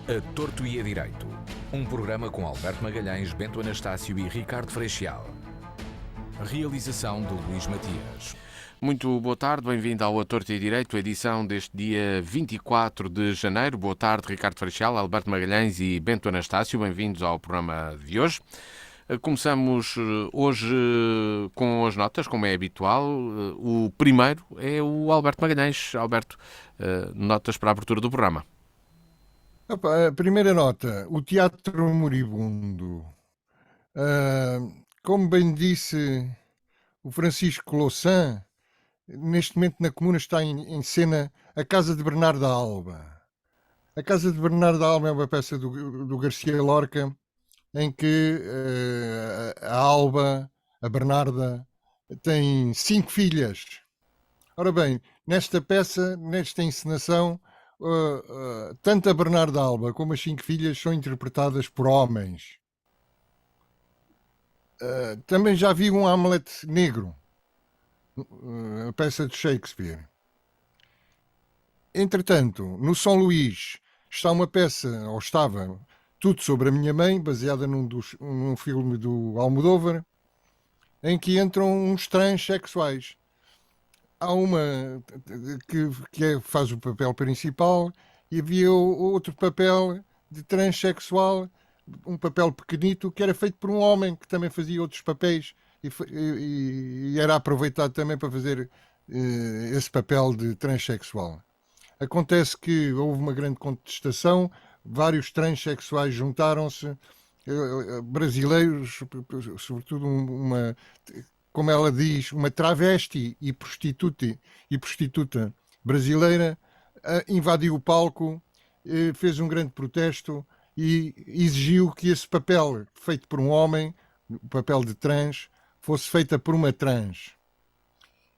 A Torto e a Direito. Um programa com Alberto Magalhães, Bento Anastácio e Ricardo Freixal. Realização de Luís Matias. Muito boa tarde, bem-vindo ao A Torto e a Direito, edição deste dia 24 de janeiro. Boa tarde, Ricardo Freixal, Alberto Magalhães e Bento Anastácio, bem-vindos ao programa de hoje. Começamos hoje com as notas, como é habitual. O primeiro é o Alberto Magalhães. Alberto, notas para a abertura do programa. A primeira nota, o Teatro Moribundo. Como bem disse o Francisco Louçã, neste momento na Comuna está em cena a Casa de Bernardo da Alba. A Casa de Bernardo da Alba é uma peça do Garcia Lorca, em que a Alba, a Bernarda, tem 5 filhas. Ora bem, nesta peça, nesta encenação, tanto a Bernarda Alba como as 5 filhas são interpretadas por homens. Também já vi um Hamlet negro, a peça de Shakespeare. Entretanto, no São Luís está uma peça, ou estava, Tudo sobre a Minha Mãe, baseada num filme do Almodóvar, em que entram uns transexuais. Há uma que faz o papel principal e havia outro papel de transexual, um papel pequenito, que era feito por um homem que também fazia outros papéis e era aproveitado também para fazer esse papel de transexual. Acontece que houve uma grande contestação, vários transexuais juntaram-se, brasileiros, sobretudo como ela diz, uma travesti e prostituta brasileira, invadiu o palco, fez um grande protesto e exigiu que esse papel feito por um homem, o papel de trans, fosse feita por uma trans.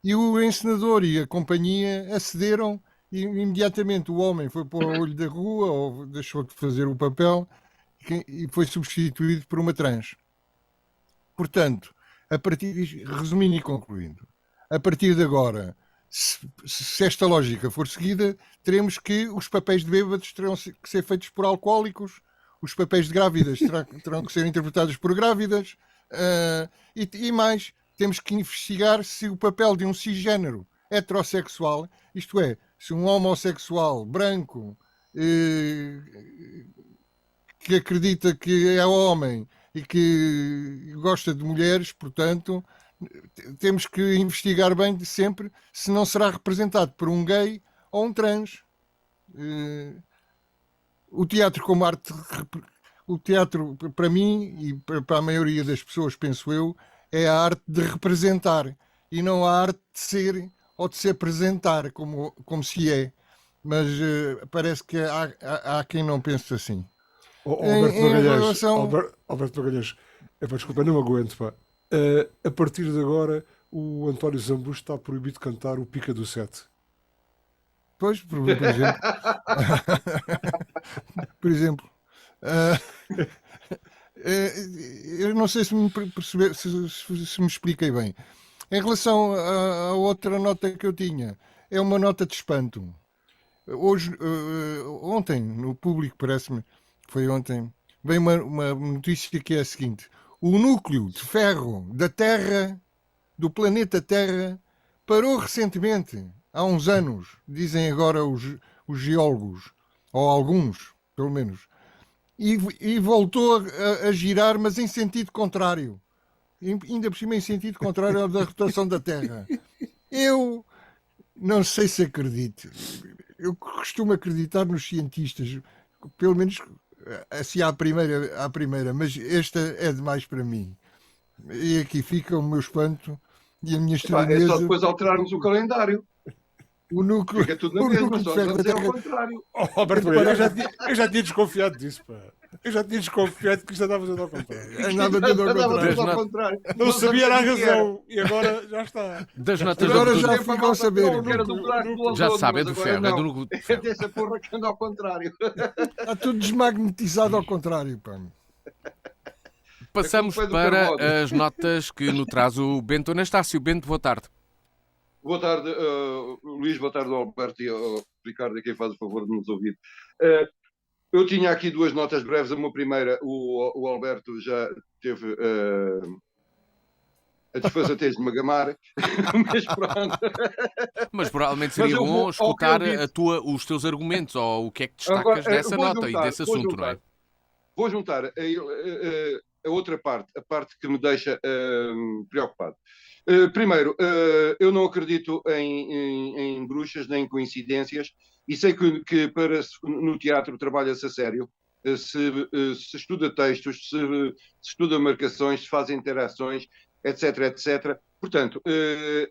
E o encenador e a companhia acederam e imediatamente o homem foi para o olho da rua ou deixou de fazer o papel e foi substituído por uma trans. Portanto, resumindo e concluindo, a partir de agora, se esta lógica for seguida, teremos que os papéis de bêbados terão que ser feitos por alcoólicos, os papéis de grávidas terão que ser interpretados por grávidas, e mais, temos que investigar se o papel de um cisgénero heterossexual, isto é, se um homossexual branco que acredita que é homem e que gosta de mulheres, portanto, temos que investigar bem de sempre se não será representado por um gay ou um trans. O teatro como arte, o teatro para mim e para a maioria das pessoas, penso eu, é a arte de representar e não a arte de ser ou de se apresentar como se é. Mas parece que há quem não pense assim. Alberto Magalhães, desculpa, não aguento, pá. A partir de agora, o António Zambujo está proibido de cantar o Pica do Sete. Pois, por exemplo. Por exemplo. Eu não sei se me expliquei bem. Em relação à outra nota que eu tinha, é uma nota de espanto. Ontem, no Público, parece-me, foi ontem, veio uma notícia que é a seguinte: o núcleo de ferro da Terra, do planeta Terra, parou recentemente, há uns anos, dizem agora os geólogos, ou alguns, pelo menos, e voltou a girar, mas em sentido contrário. Ainda por cima em sentido contrário ao da rotação da Terra. Eu não sei se acredito. Eu costumo acreditar nos cientistas, pelo menos assim à primeira, mas esta é demais para mim. E aqui fica o meu espanto e a minha estranheza. É só depois alterarmos o calendário. O núcleo, fica tudo na mesma, só a dizer ao contrário. Alberto, eu já tinha desconfiado disso, pá. Eu já tinha desconfiado que isto andava tudo ao contrário. Andava ao contrário. Não sabia a razão. E agora já está. Das notas agora do já ficam a saber. Já sabem do ferro, é do núcleo de ferro. É essa porra que anda ao contrário. Está tudo desmagnetizado ao contrário, pá. Passamos para as notas que nos traz o Bento Anastácio. Bento, boa tarde. Boa tarde, Luís, boa tarde ao Alberto e ao Ricardo, a quem faz o favor de nos ouvir. Eu tinha aqui duas notas breves. A uma primeira, o Alberto já teve a desfaçatez de me gamar, mas pronto. Mas provavelmente Mas seria eu bom vou ao que ele escutar disse. os teus argumentos ou o que é que Agora, destacas dessa vou nota e juntar, desse vou assunto, não é? juntar, vou juntar a outra parte, a parte que me deixa preocupado. Primeiro, eu não acredito em bruxas nem em coincidências e sei que no teatro trabalha-se a sério. Se estuda textos, se estuda marcações, se fazem interações, etc, etc. Portanto,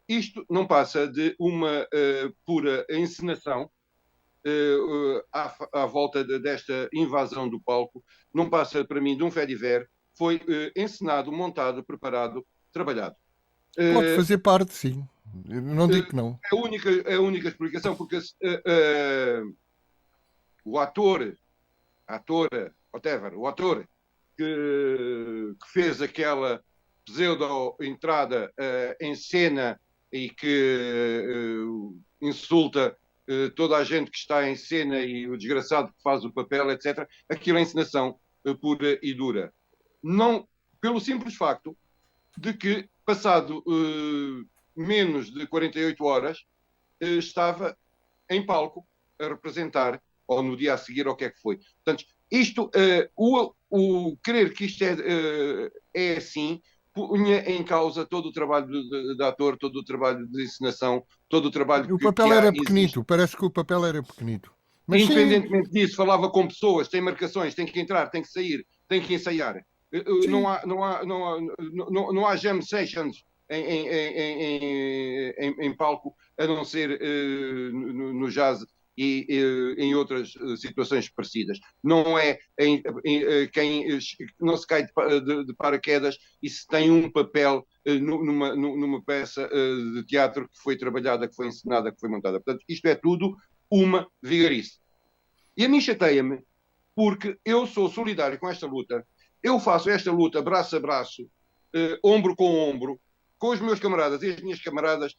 isto não passa de uma pura encenação à volta desta invasão do palco, não passa para mim de um fediver, foi encenado, montado, preparado, trabalhado. Pode fazer parte, sim. Eu não digo que não. É a única explicação, porque o whatever, o ator que fez aquela pseudo-entrada em cena e que insulta toda a gente que está em cena e o desgraçado que faz o papel, etc. Aquilo é encenação pura e dura. Não, pelo simples facto de que, passado menos de 48 horas, estava em palco a representar, ou no dia a seguir, ou o que é que foi. Portanto, isto, o querer que isto é assim, punha em causa todo o trabalho de ator, todo o trabalho de encenação, todo o trabalho O que papel há, era existe. pequenito, parece que o papel era pequenito. Mas sim, Independentemente disso, falava com pessoas, tem marcações, tem que entrar, tem que sair, tem que ensaiar. sim. Não há jam sessions em palco, a não ser no jazz e em outras situações parecidas. Não é quem não se cai de paraquedas e se tem um papel numa peça de teatro que foi trabalhada, que foi encenada, que foi montada. Portanto, isto é tudo uma vigarice. E a mim chateia-me porque eu sou solidário com esta luta, eu faço esta luta braço a braço, ombro com ombro, com os meus camaradas e as minhas camaradas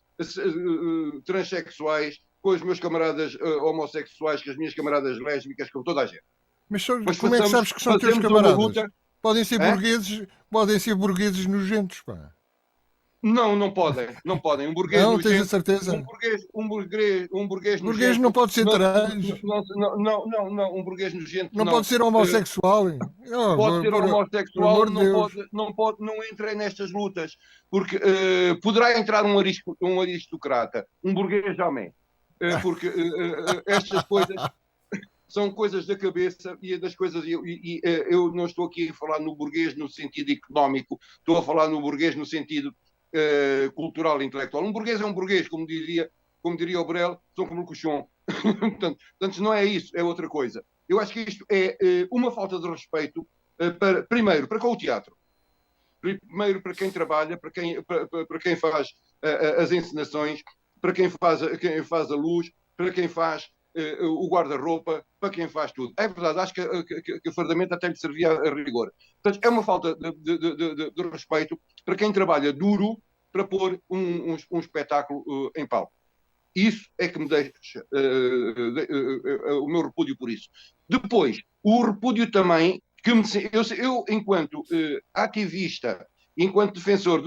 transexuais, com os meus camaradas homossexuais, com as minhas camaradas lésbicas, com toda a gente. Mas Mas como é que sabes que são teus fazemos uma camaradas? luta. Podem ser burgueses nojentos, pá. Não, não podem, não podem. Um burguês Não, tens a nojento, certeza? um burguês Burguês não nojento, pode ser trans, um burguês nojento não pode não. ser homossexual. Pode ser Por homossexual, amor de Deus. não entra nestas lutas, porque poderá entrar um aristocrata, um burguês jamais, porque estas coisas são coisas da cabeça e das coisas. Eu não estou aqui a falar no burguês no sentido económico, estou a falar no burguês no sentido cultural e intelectual. Um burguês é um burguês, como diria o Brel, são como o Cochon. Portanto, não é isso, é outra coisa. Eu acho que isto é uma falta de respeito, primeiro, para com o teatro. Primeiro, para quem trabalha, para quem faz as encenações, para quem faz a luz, para quem faz o guarda-roupa, para quem faz tudo. É verdade, acho que a fardamento até lhe servia a rigor. Portanto, é uma falta de respeito para quem trabalha duro para pôr um espetáculo em palco. Isso é que me deixa o meu repúdio por isso. Depois, o repúdio também que eu enquanto ativista, enquanto defensor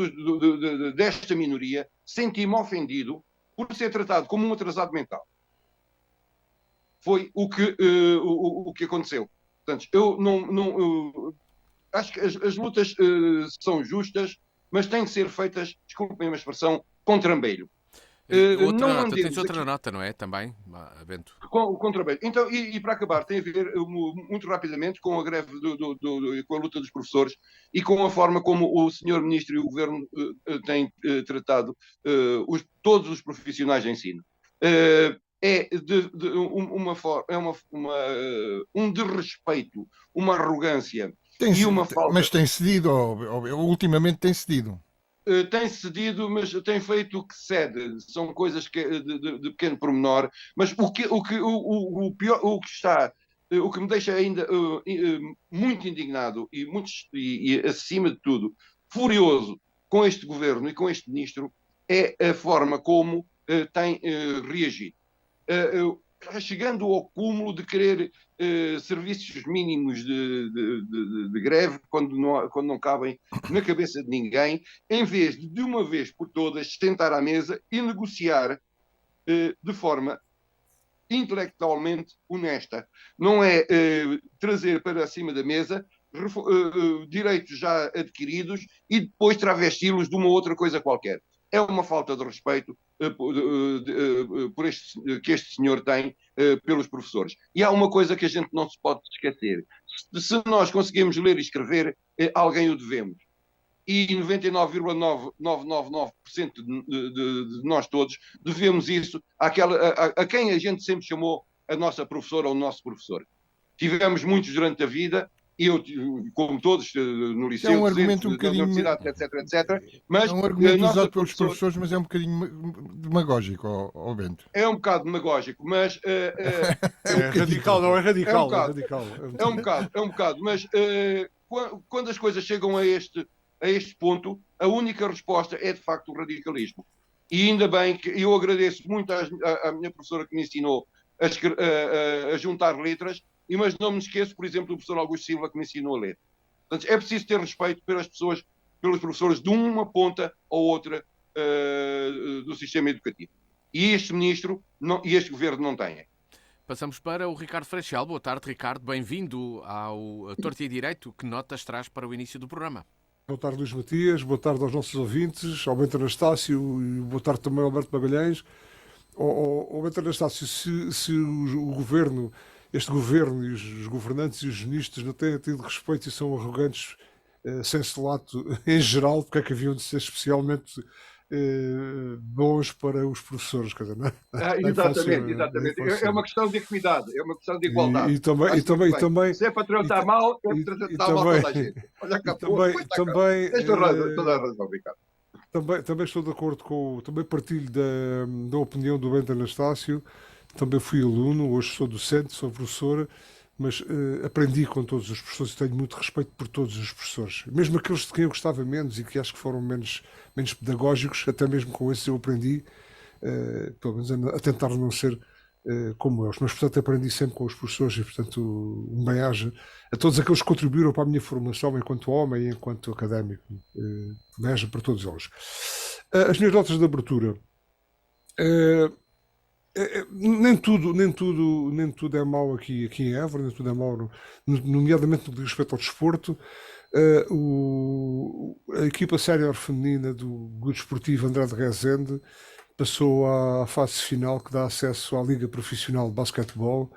desta minoria, senti-me ofendido por ser tratado como um atrasado mental. Foi o que aconteceu. Portanto, eu acho que as lutas são justas, mas têm que ser feitas, desculpem a expressão, com trambeiro. Outra nota, tens outra nota, não é? Também, Bento. Com o contrabando. Então, e para acabar, tem a ver muito rapidamente com a greve, com a luta dos professores e com a forma como o senhor Ministro e o Governo têm tratado todos os profissionais de ensino. É um desrespeito, uma arrogância e uma falta. Mas tem cedido, ultimamente tem cedido. Tem cedido, mas tem feito o que cede. São coisas de pequeno pormenor. Mas o pior, o que me deixa ainda muito indignado e, acima de tudo, furioso com este governo e com este ministro é a forma como tem reagido. chegando ao cúmulo de querer serviços mínimos de greve quando não cabem na cabeça de ninguém, em vez de uma vez por todas, sentar à mesa e negociar de forma intelectualmente honesta. Não é trazer para cima da mesa direitos já adquiridos e depois travesti-los de uma outra coisa qualquer. É uma falta de respeito que este senhor tem pelos professores. E há uma coisa que a gente não se pode esquecer. Se nós conseguimos ler e escrever, alguém o devemos. E 99,999% de nós todos devemos isso a quem a gente sempre chamou a nossa professora ou o nosso professor. Tivemos muitos durante a vida, eu, como todos, no liceu, é um argumento um na bocadinho, universidade, etc. Mas é um argumento usado pelos professores, mas é um bocadinho demagógico, ao Bento. É um bocado demagógico, mas... é radical, não é radical. É um bocado. Mas quando as coisas chegam a este ponto, a única resposta é, de facto, o radicalismo. E ainda bem que eu agradeço muito à minha professora que me ensinou a juntar letras, mas não me esqueço, por exemplo, do professor Augusto Silva que me ensinou a ler. Portanto, é preciso ter respeito pelas pessoas, pelos professores de uma ponta ou outra do sistema educativo. E este ministro e este governo não têm. Passamos para o Ricardo Freixal. Boa tarde, Ricardo. Bem-vindo ao Torto e Direito. Que notas traz para o início do programa? Boa tarde, Luís Matias. Boa tarde aos nossos ouvintes, ao Bento Anastácio e boa tarde também ao Alberto Magalhães. Ao Bento Anastácio, se o governo, este governo e os governantes e os ministros não têm tido respeito e são arrogantes sem celato em geral, porque é que haviam de ser especialmente bons para os professores, quer dizer, não é? Exatamente. É uma questão de equidade, é uma questão de igualdade. E também se é para tratar mal, é para tratar mal toda a gente. Olha, tens toda a razão, Ricardo. Também estou de acordo também partilho da opinião do Bento Anastácio. Também fui aluno, hoje sou docente, sou professor, mas aprendi com todos os professores e tenho muito respeito por todos os professores. Mesmo aqueles de quem eu gostava menos e que acho que foram menos pedagógicos, até mesmo com esses eu aprendi, pelo menos a tentar não ser como eles. Mas, portanto, aprendi sempre com os professores e, portanto, um bem-aja a todos aqueles que contribuíram para a minha formação enquanto homem e enquanto académico. Bem-aja para todos eles. As minhas notas de abertura. Nem tudo é mau aqui em Évora, nem tudo é mau, nomeadamente no que diz respeito ao desporto. A equipa sénior feminina do Grupo Desportivo André de Rezende passou à fase final que dá acesso à Liga Profissional de Basquetebol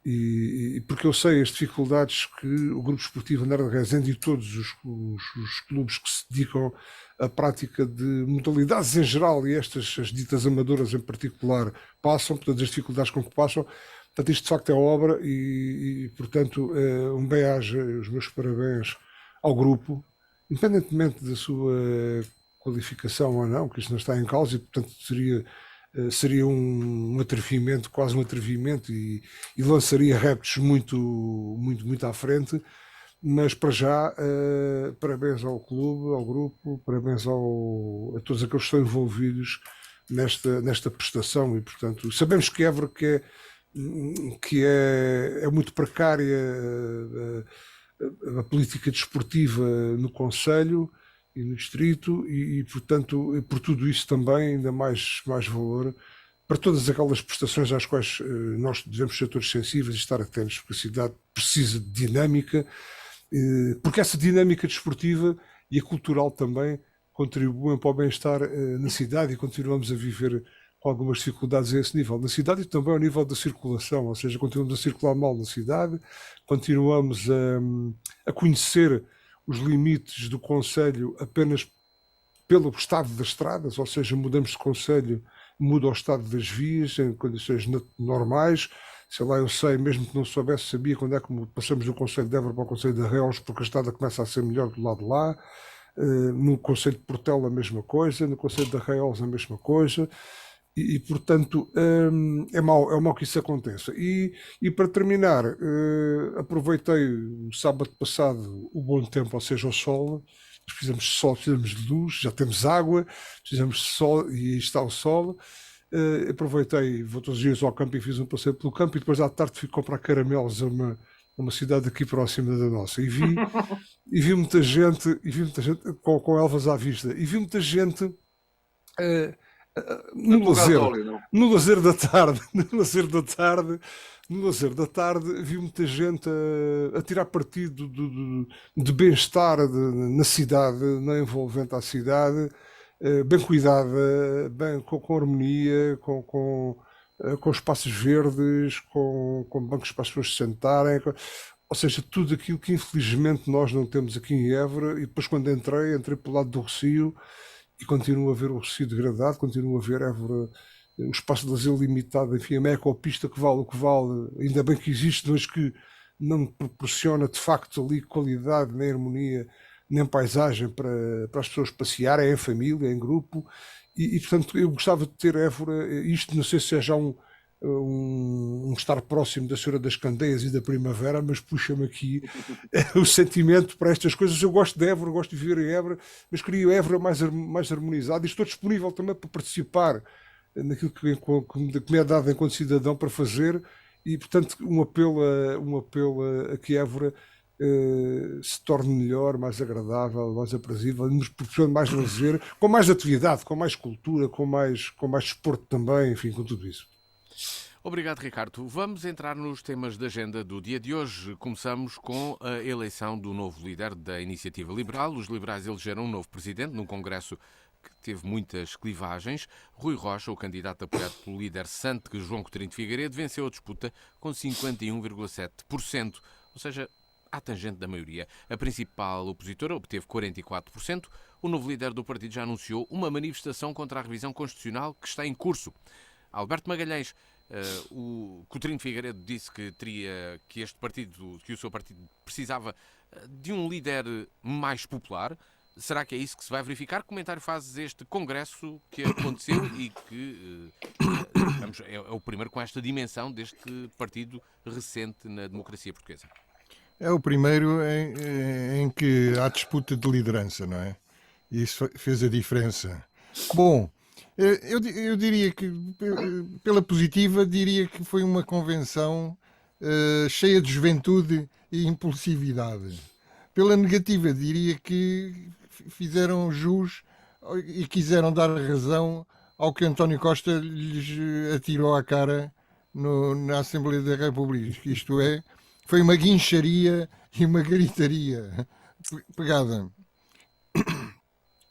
e porque eu sei as dificuldades que o Grupo Desportivo André de Rezende e todos os clubes que se dedicam à prática de modalidades em geral e as ditas amadoras em particular passam, portanto as dificuldades com que passam. Portanto, isto de facto é obra e portanto, um bem-aja, os meus parabéns ao grupo, independentemente da sua qualificação ou não, que isto não está em causa e portanto seria um atrevimento, quase um atrevimento e lançaria reptos muito à frente, mas para já parabéns ao clube, ao grupo, parabéns a todos aqueles que estão envolvidos nesta prestação e portanto sabemos que Évora que é muito precária a política desportiva no concelho e no distrito e portanto por tudo isso também ainda mais valor para todas aquelas prestações às quais nós devemos ser todos sensíveis e estar atentos, porque a cidade precisa de dinâmica, porque essa dinâmica desportiva e a cultural também contribuem para o bem-estar na cidade e continuamos a viver com algumas dificuldades a esse nível na cidade e também ao nível da circulação, ou seja, continuamos a circular mal na cidade, continuamos a conhecer os limites do concelho apenas pelo estado das estradas, ou seja, mudamos de concelho, muda o estado das vias em condições normais, sei lá, eu sei, mesmo que não soubesse, sabia quando é que passamos do concelho de Évora para o concelho de Arreolos, porque a estrada começa a ser melhor do lado de lá, no concelho de Portela a mesma coisa, no concelho de Arreolos a mesma coisa, e portanto é mau que isso aconteça. E para terminar, aproveitei o sábado passado o bom tempo, ou seja, o sol. Precisamos de sol, precisamos de luz, já temos água, precisamos de sol e está o sol. aproveitei, vou todos os dias ao campo e fiz um passeio pelo campo e depois à tarde fui comprar caramelos a uma cidade aqui próxima da nossa e vi muita gente, com elvas à vista e vi muita gente no lazer da tarde, vi muita gente a tirar partido de bem-estar na cidade, na envolvente à cidade, bem cuidada, bem com harmonia, com espaços verdes, com bancos para as pessoas se sentarem, ou seja, tudo aquilo que infelizmente nós não temos aqui em Évora. E depois, quando entrei pelo lado do Rossio e continuo a ver o Rossio degradado, continuo a ver Évora, o espaço de lazer limitado, enfim, a ecopista que vale o que vale, ainda bem que existe, mas que não proporciona de facto ali qualidade, nem harmonia, nem paisagem para as pessoas passearem em família, em grupo. Portanto, eu gostava de ter Évora, isto não sei se é já um estar próximo da Senhora das Candeias e da Primavera, mas puxa-me aqui o sentimento para estas coisas. Eu gosto de Évora, gosto de viver em Évora, mas queria Évora mais harmonizado, e estou disponível também para participar naquilo que me é dado enquanto cidadão para fazer. E portanto um apelo a que Évora se torne melhor, mais agradável, mais aprazível, nos proporcione mais lazer, com mais atividade, com mais cultura, com mais desporto também, enfim, com tudo isso. Obrigado, Ricardo. Vamos entrar nos temas da agenda do dia de hoje. Começamos com a eleição do novo líder da Iniciativa Liberal. Os liberais elegeram um novo presidente num congresso que teve muitas clivagens. Rui Rocha, o candidato apoiado pelo líder Santo João Coutinho de Figueiredo, venceu a disputa com 51,7%, ou seja, à tangente da maioria. A principal opositora obteve 44%. O novo líder do partido já anunciou uma manifestação contra a revisão constitucional que está em curso. Alberto Magalhães, o Coutinho de Figueiredo disse que o seu partido precisava de um líder mais popular. Será que é isso que se vai verificar? Que comentário fazes este congresso que aconteceu e que é o primeiro com esta dimensão deste partido recente na democracia portuguesa? É o primeiro em que há disputa de liderança, não é? E isso fez a diferença. Bom, eu diria que, pela positiva, diria que foi uma convenção cheia de juventude e impulsividade. Pela negativa, diria que fizeram jus e quiseram dar razão ao que António Costa lhes atirou à cara na Assembleia da República. Isto é, foi uma guincharia e uma gritaria pegada.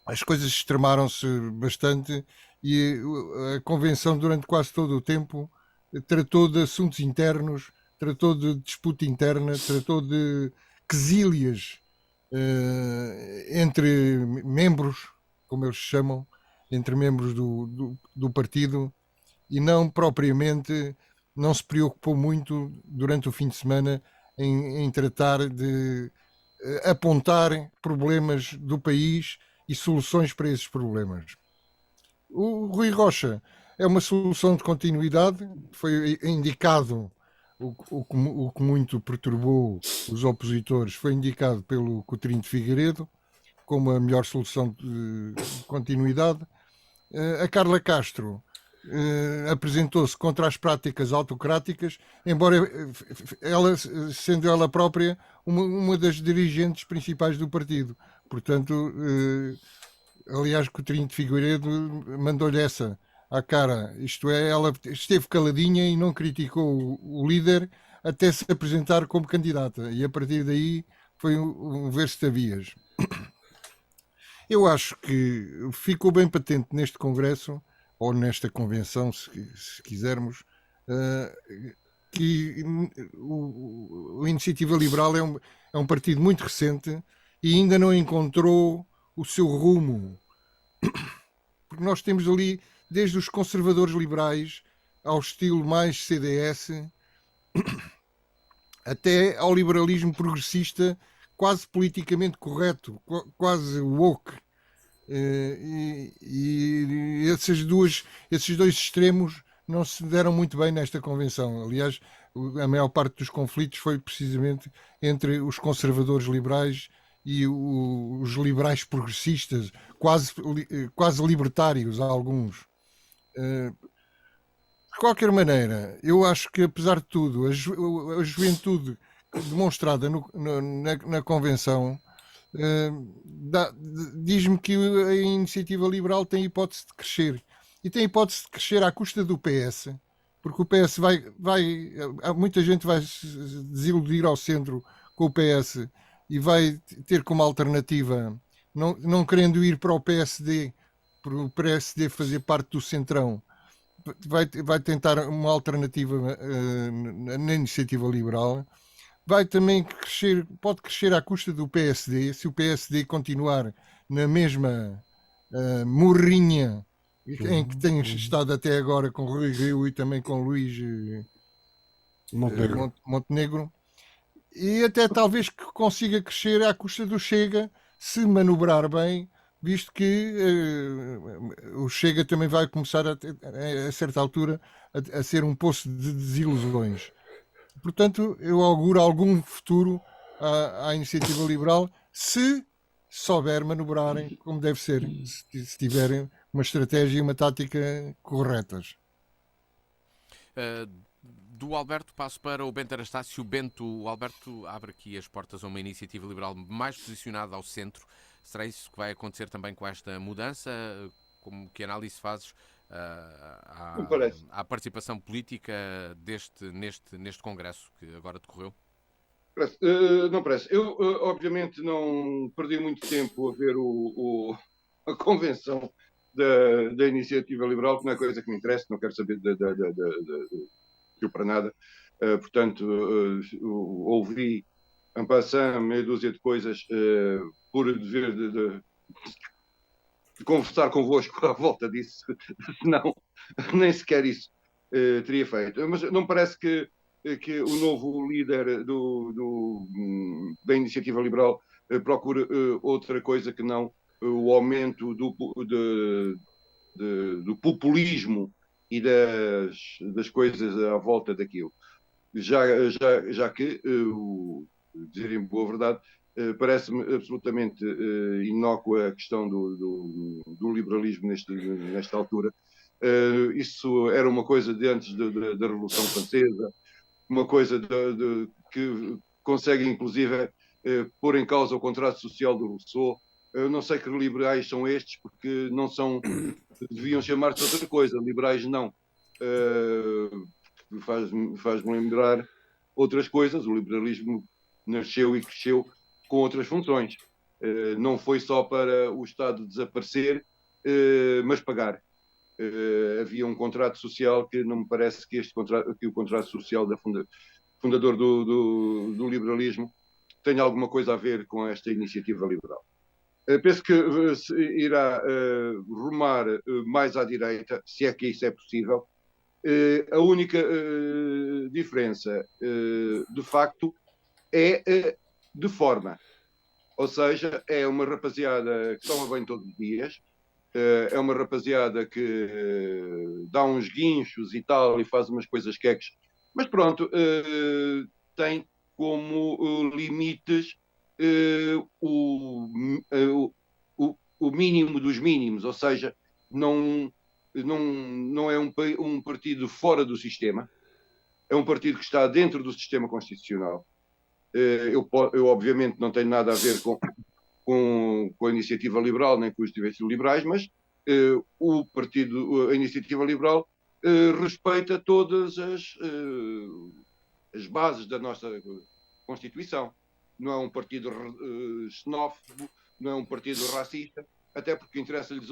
As coisas extremaram-se bastante e a convenção, durante quase todo o tempo, tratou de assuntos internos, tratou de disputa interna, tratou de quesílias entre membros, como eles chamam, entre membros do partido, e não propriamente, não se preocupou muito durante o fim de semana em tratar de apontar problemas do país e soluções para esses problemas. O Rui Rocha é uma solução de continuidade, foi indicado, o que muito perturbou os opositores, foi indicado pelo Coutinho de Figueiredo como a melhor solução de continuidade. A Carla Castro apresentou-se contra as práticas autocráticas, embora ela, sendo ela própria uma das dirigentes principais do partido. Portanto, aliás, Coutinho de Figueiredo mandou-lhe essa à cara. Isto é, ela esteve caladinha e não criticou o líder até se apresentar como candidata. E a partir daí foi um ver-se-te-avias. Eu acho que ficou bem patente neste congresso, ou nesta convenção, se quisermos, que a Iniciativa Liberal é um partido muito recente e ainda não encontrou o seu rumo. Porque nós temos ali, desde os conservadores liberais ao estilo mais CDS, até ao liberalismo progressista, quase politicamente correto, quase woke. E esses dois extremos não se deram muito bem nesta convenção. Aliás, a maior parte dos conflitos foi precisamente entre os conservadores liberais e os liberais progressistas, quase libertários, alguns. qualquer maneira, eu acho que, apesar de tudo, a juventude demonstrada na convenção eh, diz-me que a iniciativa liberal tem hipótese de crescer. E tem hipótese de crescer à custa do PS, porque o PS muita gente vai se desiludir ao centro com o PS e vai ter como alternativa, não querendo ir para o PSD, por o PSD fazer parte do centrão, vai tentar uma alternativa na iniciativa liberal. Vai também crescer, pode crescer à custa do PSD, se o PSD continuar na mesma morrinha em que tem estado até agora com Rui Rio e também com Luís Montenegro. Montenegro, e até talvez que consiga crescer à custa do Chega, se manobrar bem, visto que o Chega também vai começar a certa altura a ser um poço de desilusões. Portanto, eu auguro algum futuro à iniciativa liberal, se souber manobrarem como deve ser, se tiverem uma estratégia e uma tática corretas. Do Alberto passo para o Bento Anastácio. Bento, o Alberto abre aqui as portas a uma iniciativa liberal mais posicionada ao centro. Será isso que vai acontecer também com esta mudança? Que análise fazes à participação política neste congresso que agora decorreu? Não parece. Eu, obviamente, não perdi muito tempo a ver a convenção da iniciativa liberal, que não é coisa que me interessa, não quero saber para nada. Portanto, ouvi en passant meia dúzia de coisas por dever de conversar convosco à volta disso, senão nem sequer isso teria feito. Mas não parece que o novo líder da iniciativa liberal procure outra coisa que não o aumento do populismo e das coisas à volta daquilo. Já que, dizer em boa verdade, parece-me absolutamente inócua a questão do liberalismo nesta altura. Isso era uma coisa de antes da Revolução Francesa, uma coisa que consegue, inclusive, pôr em causa o contrato social do Rousseau. Eu não sei que liberais são estes, porque não são, deviam chamar-se outra coisa. Liberais não. Faz-me lembrar outras coisas. O liberalismo nasceu e cresceu com outras funções. Não foi só para o Estado desaparecer, mas pagar. Havia um contrato social que não me parece que o contrato social fundador do liberalismo tenha alguma coisa a ver com esta iniciativa liberal. Penso que irá rumar mais à direita, se é que isso é possível. A única diferença, de facto, é de forma. Ou seja, é uma rapaziada que toma banho todos os dias, é uma rapaziada que dá uns guinchos e tal, e faz umas coisas queques, mas pronto, tem como limites o mínimo dos mínimos, ou seja, não é um partido fora do sistema, é um partido que está dentro do sistema constitucional. Eu obviamente não tenho nada a ver com a iniciativa liberal nem com os direitos liberais, mas a iniciativa liberal respeita todas as bases da nossa Constituição. Não é um partido xenófobo, não é um partido racista, até porque interessa-lhes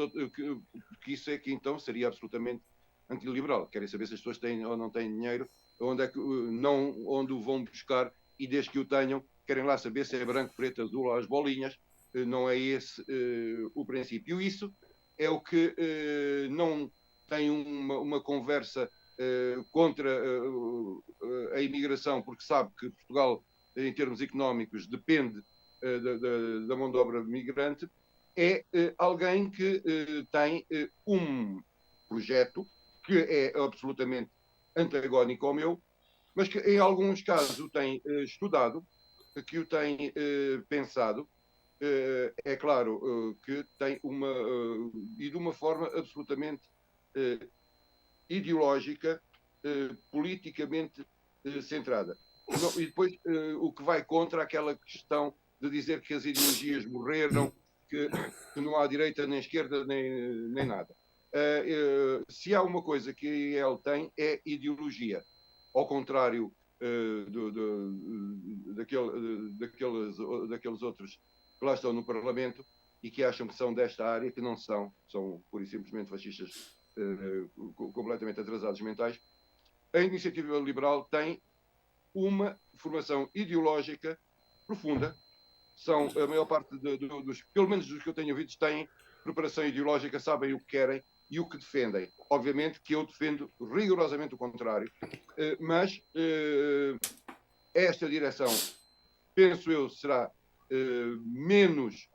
que isso é que então seria absolutamente antiliberal. Querem saber se as pessoas têm ou não têm dinheiro, onde o vão buscar, e desde que o tenham, querem lá saber se é branco, preto, azul ou as bolinhas. Não é esse o princípio. Isso é o que não tem uma conversa contra a imigração, porque sabe que Portugal, em termos económicos, depende da mão de obra migrante. É alguém que tem um projeto que é absolutamente antagónico ao meu, mas que em alguns casos o tem estudado, que o tem pensado. É claro que tem e de uma forma absolutamente ideológica, politicamente centrada. E depois o que vai contra aquela questão de dizer que as ideologias morreram, que não há direita nem esquerda nem nada. Se há uma coisa que ele tem, é ideologia. Ao contrário daqueles outros que lá estão no Parlamento e que acham que são desta área, que não são pura e simplesmente fascistas completamente atrasados mentais. A Iniciativa Liberal tem uma formação ideológica profunda. A maior parte pelo menos dos que eu tenho ouvido, têm preparação ideológica, sabem o que querem e o que defendem. Obviamente que eu defendo rigorosamente o contrário, mas esta direção, penso eu, será menos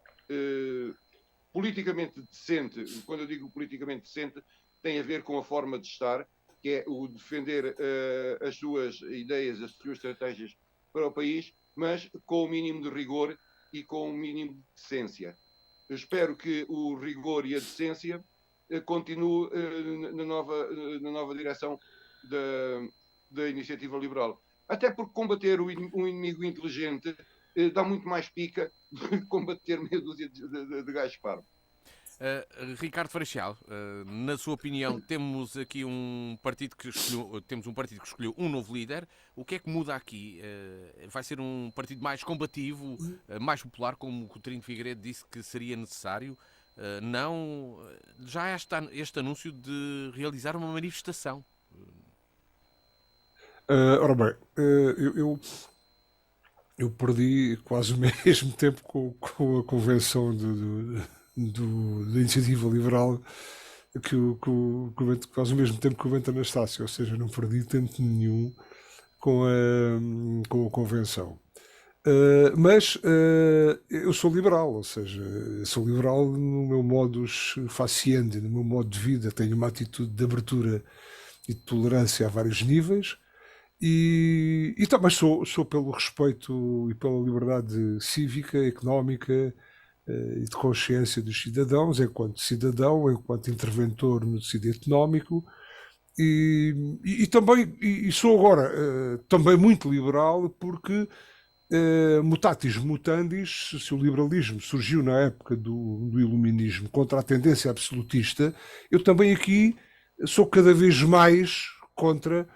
politicamente decente. Quando eu digo politicamente decente, tem a ver com a forma de estar, que é o defender as suas ideias, as suas estratégias para o país, mas com o mínimo de rigor e com o mínimo de decência. Eu espero que o rigor e a decência continue na nova direção da Iniciativa Liberal. Até porque combater um inimigo inteligente dá muito mais pica do que combater meia dúzia de gajos parvos. Ricardo Freixal, na sua opinião, temos aqui um partido que escolheu um novo líder. O que é que muda aqui? Vai ser um partido mais combativo, mais popular, como o Coutinho Figueiredo disse que seria necessário? Não, já há este anúncio de realizar uma manifestação. Ora bem, eu perdi quase o mesmo tempo com a convenção da Iniciativa Liberal quase o mesmo tempo que o Bento Anastácio, ou seja, não perdi tempo nenhum com a convenção. Mas eu sou liberal, ou seja, sou liberal no meu modus faciandi, no meu modo de vida, tenho uma atitude de abertura e de tolerância a vários níveis. E também sou pelo respeito e pela liberdade cívica, económica e de consciência dos cidadãos, enquanto cidadão, enquanto interventor no tecido económico, e também sou agora também muito liberal porque mutatis mutandis, se o liberalismo surgiu na época do iluminismo contra a tendência absolutista, eu também aqui sou cada vez mais contra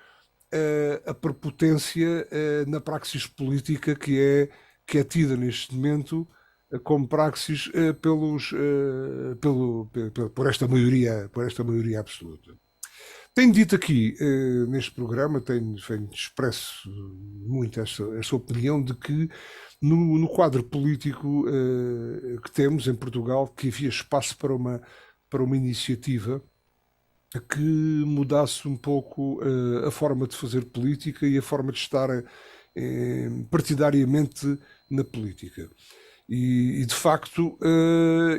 a prepotência na praxis política que é tida neste momento como praxis por esta maioria absoluta. Tenho dito aqui neste programa, tenho expresso muito essa opinião de que no quadro político que temos em Portugal, que havia espaço para uma iniciativa que mudasse um pouco a forma de fazer política e a forma de estar partidariamente na política. E de facto,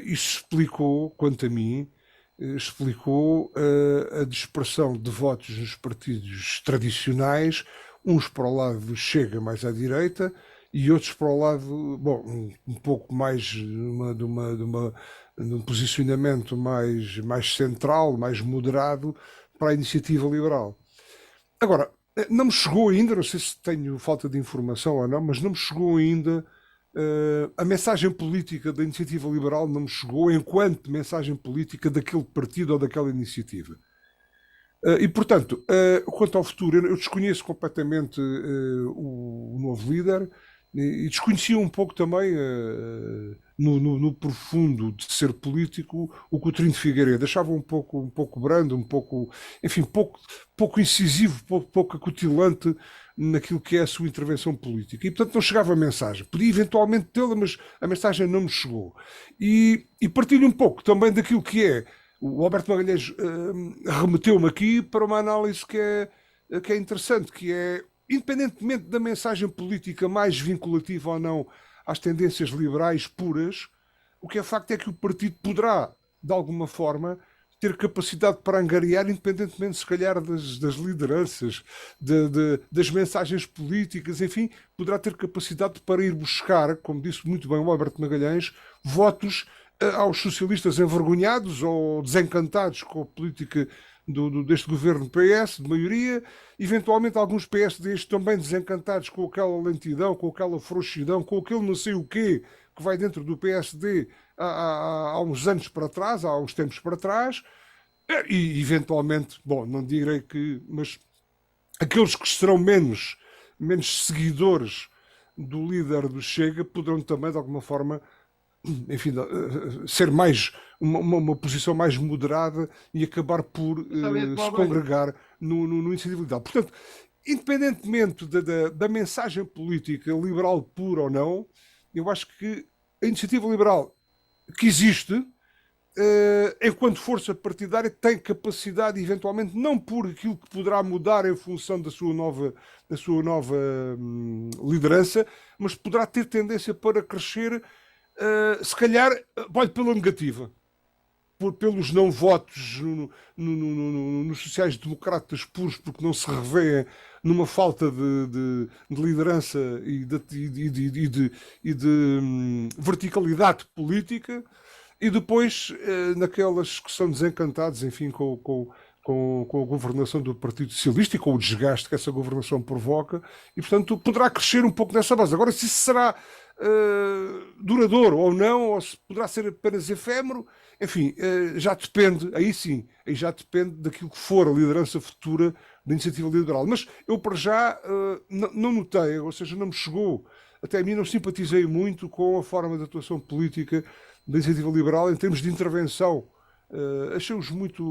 isso explicou, quanto a mim, a dispersão de votos nos partidos tradicionais, uns para o lado do Chega mais à direita e outros para o lado, bom, um pouco mais de um posicionamento mais central, mais moderado para a Iniciativa Liberal. Agora, não me chegou ainda, não sei se tenho falta de informação ou não, mas não me chegou ainda a mensagem política da Iniciativa Liberal, não me chegou enquanto mensagem política daquele partido ou daquela iniciativa. E, portanto, quanto ao futuro, eu desconheço completamente o novo líder e desconhecia um pouco também, no profundo de ser político, o Coutinho de Figueiredo. Achava um pouco brando, enfim, pouco incisivo, pouco acutilante naquilo que é a sua intervenção política. E, portanto, não chegava a mensagem. Podia eventualmente tê-la, mas a mensagem não me chegou. E partilho um pouco também daquilo que é. O Alberto Magalhães remeteu-me aqui para uma análise que é interessante, que é, independentemente da mensagem política mais vinculativa ou não às tendências liberais puras, o que é facto é que o partido poderá, de alguma forma, ter capacidade para angariar, independentemente, se calhar, das lideranças, das mensagens políticas, enfim, poderá ter capacidade para ir buscar, como disse muito bem o Alberto Magalhães, votos aos socialistas envergonhados ou desencantados com a política deste governo PS, de maioria, eventualmente alguns PSDs também desencantados com aquela lentidão, com aquela frouxidão, com aquele não sei o quê que vai dentro do PSD há uns anos para trás, há uns tempos para trás, e eventualmente, bom, não direi que, mas aqueles que serão menos seguidores do líder do Chega poderão também, de alguma forma, enfim, ser mais uma posição mais moderada e acabar por se congregar no Iniciativa Liberal. Portanto, independentemente da mensagem política liberal pura ou não, eu acho que a Iniciativa Liberal que existe, enquanto força partidária, tem capacidade, eventualmente, não por aquilo que poderá mudar em função da sua nova liderança, mas poderá ter tendência para crescer, se calhar, olha, pela negativa. Pelos não votos nos sociais-democratas puros, porque não se revêem numa falta de liderança e de verticalidade política, e depois naquelas que são desencantados, enfim, com a governação do Partido Socialista e com o desgaste que essa governação provoca, e portanto poderá crescer um pouco nessa base. Agora, se isso será duradouro ou não, ou se poderá ser apenas efêmero, enfim, já depende, aí sim, aí já depende daquilo que for a liderança futura da Iniciativa Liberal. Mas eu, para já, não notei, ou seja, não me chegou, até a mim não simpatizei muito com a forma de atuação política da Iniciativa Liberal em termos de intervenção. Achei-os muito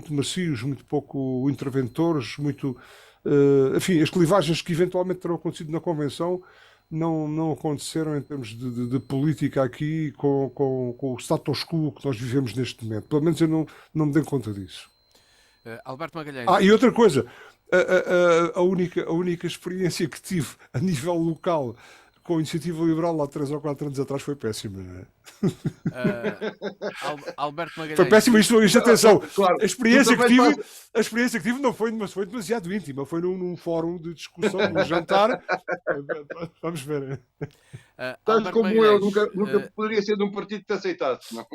macios, muito pouco interventores, enfim, as clivagens que eventualmente terão acontecido na Convenção não aconteceram em termos de política aqui com o status quo que nós vivemos neste momento. Pelo menos eu não me dei conta disso. Alberto Magalhães. E outra coisa, a única experiência que tive a nível local com a Iniciativa Liberal há 3 ou 4 anos atrás foi péssima, não é? Alberto Magalhães. Foi péssima, isto atenção. Claro. A experiência que tive não foi demasiado íntima, foi num fórum de discussão, num jantar. Vamos ver. Tanto como eu, nunca poderia ser de um partido que te aceitasse, não?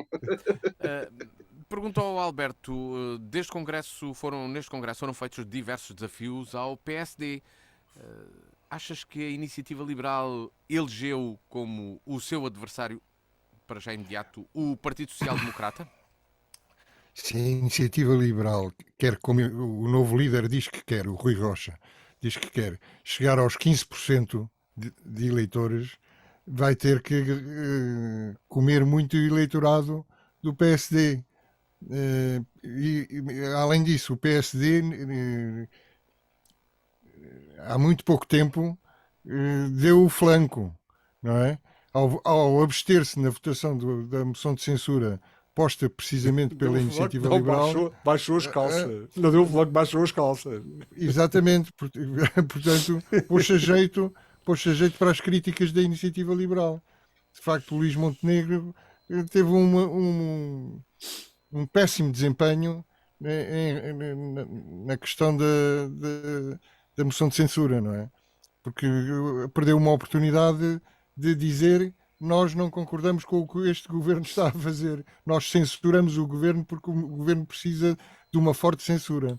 Perguntou ao Alberto, neste Congresso foram feitos diversos desafios ao PSD. Achas que a Iniciativa Liberal elegeu como o seu adversário, para já imediato, o Partido Social Democrata? Se a Iniciativa Liberal quer, como o novo líder diz que quer, o Rui Rocha, diz que quer chegar aos 15% de eleitores, vai ter que comer muito eleitorado do PSD. Além disso, o PSD há muito pouco tempo deu o flanco, não é? Ao abster-se na votação da moção de censura posta precisamente pela Iniciativa Liberal, baixou as calças. Não deu o flanco, baixou as calças. Exatamente. Portanto, pôs-se a jeito para as críticas da Iniciativa Liberal. De facto, o Luís Montenegro teve um péssimo desempenho na questão da moção de censura, não é? Porque perdeu uma oportunidade de dizer: nós não concordamos com o que este governo está a fazer, nós censuramos o governo porque o governo precisa de uma forte censura.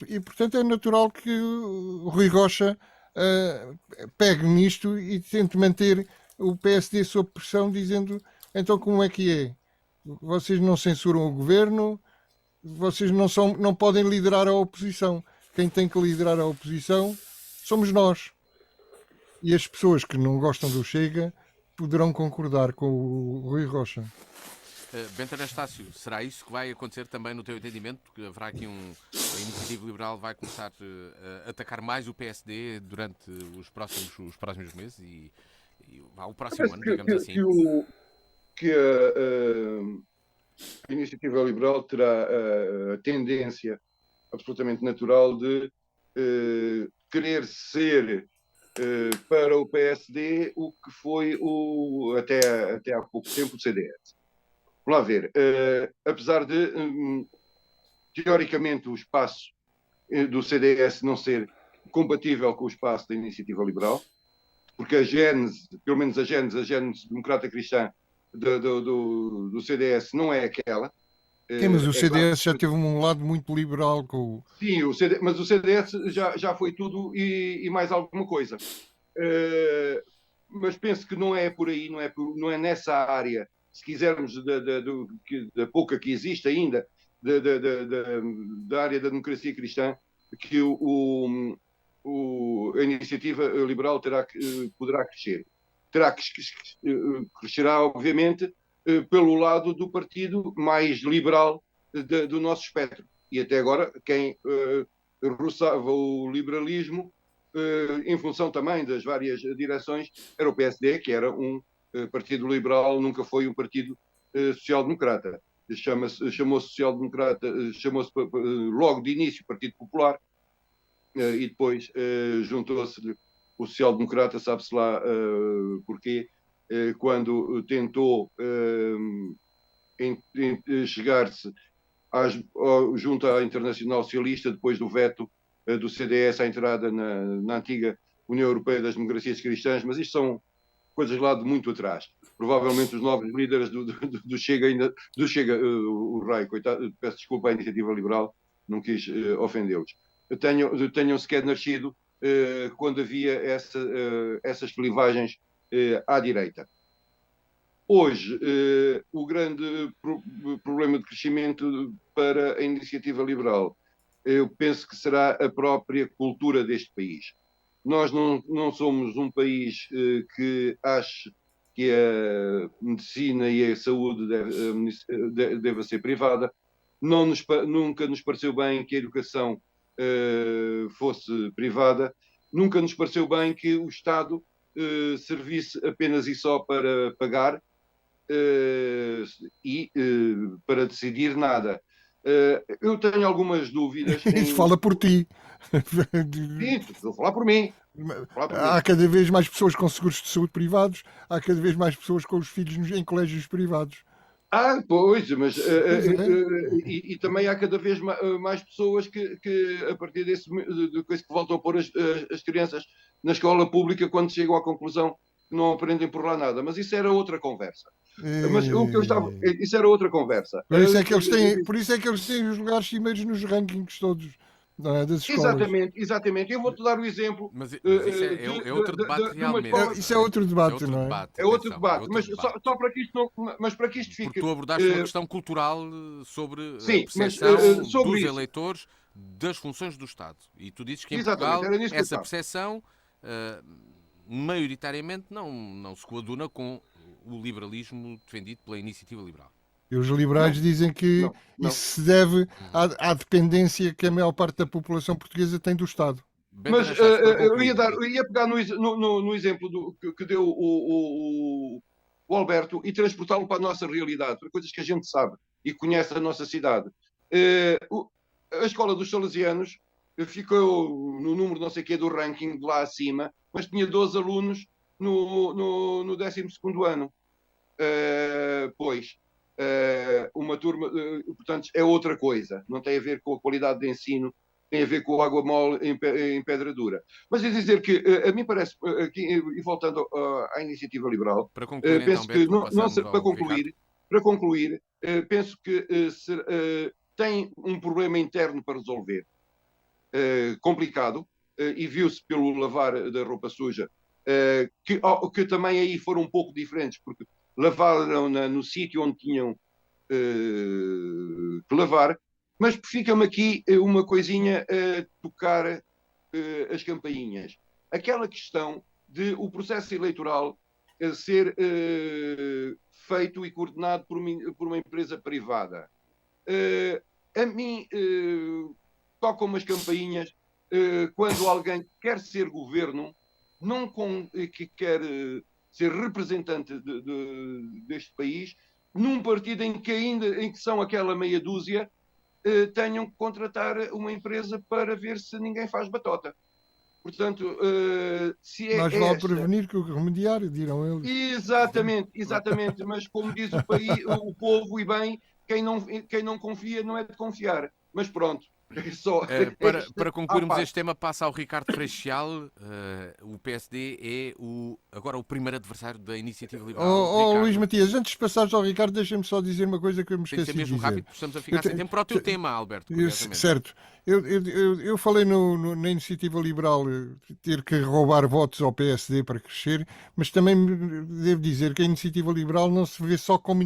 E portanto é natural que o Rui Rocha pegue nisto e tente manter o PSD sob pressão, dizendo: então como é que é? Vocês não censuram o governo, vocês não podem liderar a oposição. Quem tem que liderar a oposição somos nós. E as pessoas que não gostam do Chega poderão concordar com o Rui Rocha. Bento Anastácio, será isso que vai acontecer também no teu entendimento? Porque haverá aqui a Iniciativa Liberal vai começar a atacar mais o PSD durante os próximos meses e o próximo ano, digamos assim? Que a Iniciativa Liberal terá a tendência absolutamente natural de querer ser para o PSD o que foi até há pouco tempo o CDS. Vamos lá ver. Apesar de, teoricamente, o espaço do CDS não ser compatível com o espaço da Iniciativa Liberal, porque a gênese, pelo menos a gênese democrata cristã do CDS não é aquela, Sim, mas o É claro. CDS já teve um lado muito liberal com o... Sim, mas o CDS já foi tudo e mais alguma coisa. Mas penso que não é por aí, não é nessa área, se quisermos, da pouca que existe ainda, da área da democracia cristã, que a iniciativa liberal poderá crescer. Crescerá, obviamente, pelo lado do partido mais liberal do nosso espectro. E até agora, quem roçava o liberalismo, em função também das várias direções, era o PSD, que era um partido liberal, nunca foi um partido social-democrata. Chamou-se social-democrata, chamou-se logo de início Partido Popular, e depois juntou-se o social-democrata, sabe-se lá porquê, quando tentou chegar-se junto à Internacional Socialista, depois do veto do CDS à entrada na antiga União Europeia das Democracias Cristãs, mas isto são coisas lá de muito atrás. Provavelmente os novos líderes do Chega, o Rai, coitado, peço desculpa à Iniciativa Liberal, não quis ofendê-los. Tenham sequer nascido quando havia essas clivagens à direita. Hoje, o grande problema de crescimento para a Iniciativa Liberal, eu penso que será a própria cultura deste país. Nós não somos um país que ache que a medicina e a saúde deve ser privada. Nunca nos pareceu bem que a educação fosse privada. Nunca nos pareceu bem que o Estado servisse apenas e só para pagar e para decidir nada. Eu tenho algumas dúvidas. Isso fala por ti. Sim, estou a falar por mim. Há cada vez mais pessoas com seguros de saúde privados, há cada vez mais pessoas com os filhos em colégios privados. Pois, mas e também há cada vez mais pessoas que a partir desse que voltam a pôr as crianças na escola pública quando chegam à conclusão que não aprendem por lá nada. Mas isso era outra conversa. Mas o que isso era outra conversa. Por isso é que eles têm os lugares cimeiros nos rankings todos, não é, das escolas. Exatamente. Eu vou-te dar o exemplo. Mas isso é outro debate realmente. Isso é outro debate, não é? É outro debate. Mas só para que isto não. Mas para que isto fique. Porque tu abordaste uma questão cultural sobre a percepção dos eleitores das funções do Estado. E tu dizes que em Portugal essa percepção maioritariamente não se coaduna com o liberalismo defendido pela Iniciativa Liberal. E os liberais dizem que isso se deve à dependência que a maior parte da população portuguesa tem do Estado. Mas eu ia pegar no exemplo que deu o Alberto e transportá-lo para a nossa realidade, para coisas que a gente sabe e conhece a nossa cidade. A escola dos Salesianos ficou no número não sei o quê do ranking de lá acima, mas tinha 12 alunos no 12º ano. Uma turma, portanto, é outra coisa. Não tem a ver com a qualidade de ensino, tem a ver com a água mole em pedra dura. Mas é dizer que, a mim parece, aqui, e voltando à Iniciativa Liberal, para concluir, penso que, para concluir, penso que tem um problema interno para resolver, complicado, e viu-se pelo lavar da roupa suja, que também aí foram um pouco diferentes, porque lavaram no sítio onde tinham que lavar, mas fica-me aqui uma coisinha a tocar as campainhas. Aquela questão de o processo eleitoral ser feito e coordenado por uma empresa privada. A mim tocam umas campainhas quando alguém quer ser governo, que quer ser representante deste país, num partido em que são aquela meia dúzia, tenham que contratar uma empresa para ver se ninguém faz batota. Portanto, se é mais vale prevenir que remediar, dirão eles. Exatamente, mas como diz o povo, e bem, quem não confia não é de confiar. Mas pronto, É só, Para concluirmos pá. este tema, passa ao Ricardo Freixal. O PSD é agora o primeiro adversário da Iniciativa Liberal. Luís Ricardo, Matias, antes de passares ao Ricardo, deixa-me só dizer uma coisa que eu me tem de ser esqueci de mesmo dizer. rápido, porque estamos a Eu ficar sem te- tempo para o teu te- tema, Alberto, curiosamente. Certo. Eu falei na Iniciativa Liberal ter que roubar votos ao PSD para crescer, mas também devo dizer que a Iniciativa Liberal não se vê só como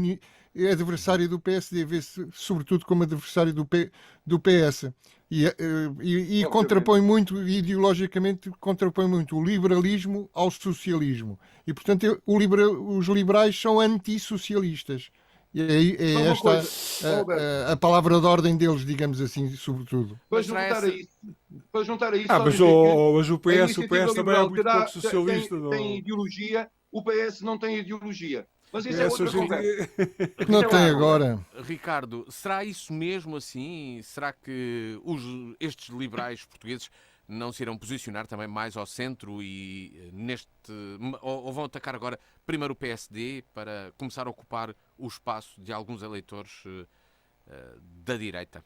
adversário do PSD, vê-se sobretudo como adversário do PS. E Obviamente. contrapõe muito, ideologicamente, contrapõe muito o liberalismo ao socialismo. E, portanto, os liberais são antissocialistas. E é Só uma esta coisa, Alberto, a palavra de ordem deles, digamos assim, sobretudo. para Mas será juntar a essa- isso, para juntar a isso, Ah, só mas, dizer que mas o a PS, o Iniciativa PS também é Liberal muito pouco socialista. tem ideologia, o PS não tem ideologia. Mas O isso é PS outra hoje em conversa. dia... Não tem Ricardo, agora. Ricardo, será isso mesmo assim? Será que estes liberais portugueses não se irão posicionar também mais ao centro e ou vão atacar agora primeiro o PSD para começar a ocupar o espaço de alguns eleitores da direita?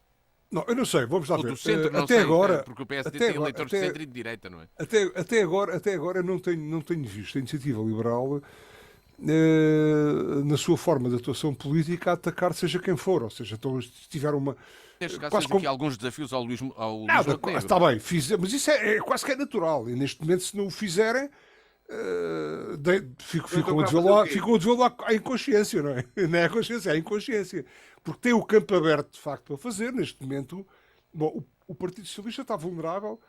Não, eu não sei, vamos lá Ou ver. do centro, não Até sei, agora, porque o PSD até tem agora- eleitores até- de centro e de direita, não é? até agora não tenho visto a Iniciativa Liberal na sua forma de atuação política a atacar seja quem for, ou seja, então, se tiver uma... Neste caso, quase tens como- aqui alguns desafios ao Luís Nada, Montenegro. está bem, mas isso é quase que é natural, e neste momento se não o fizerem ficam a cá a fazer o quê? devê-lo à inconsciência, não é? Não é a consciência, é a inconsciência. Porque tem o campo aberto, de facto, para fazer. Neste momento, bom, o Partido Socialista está vulnerável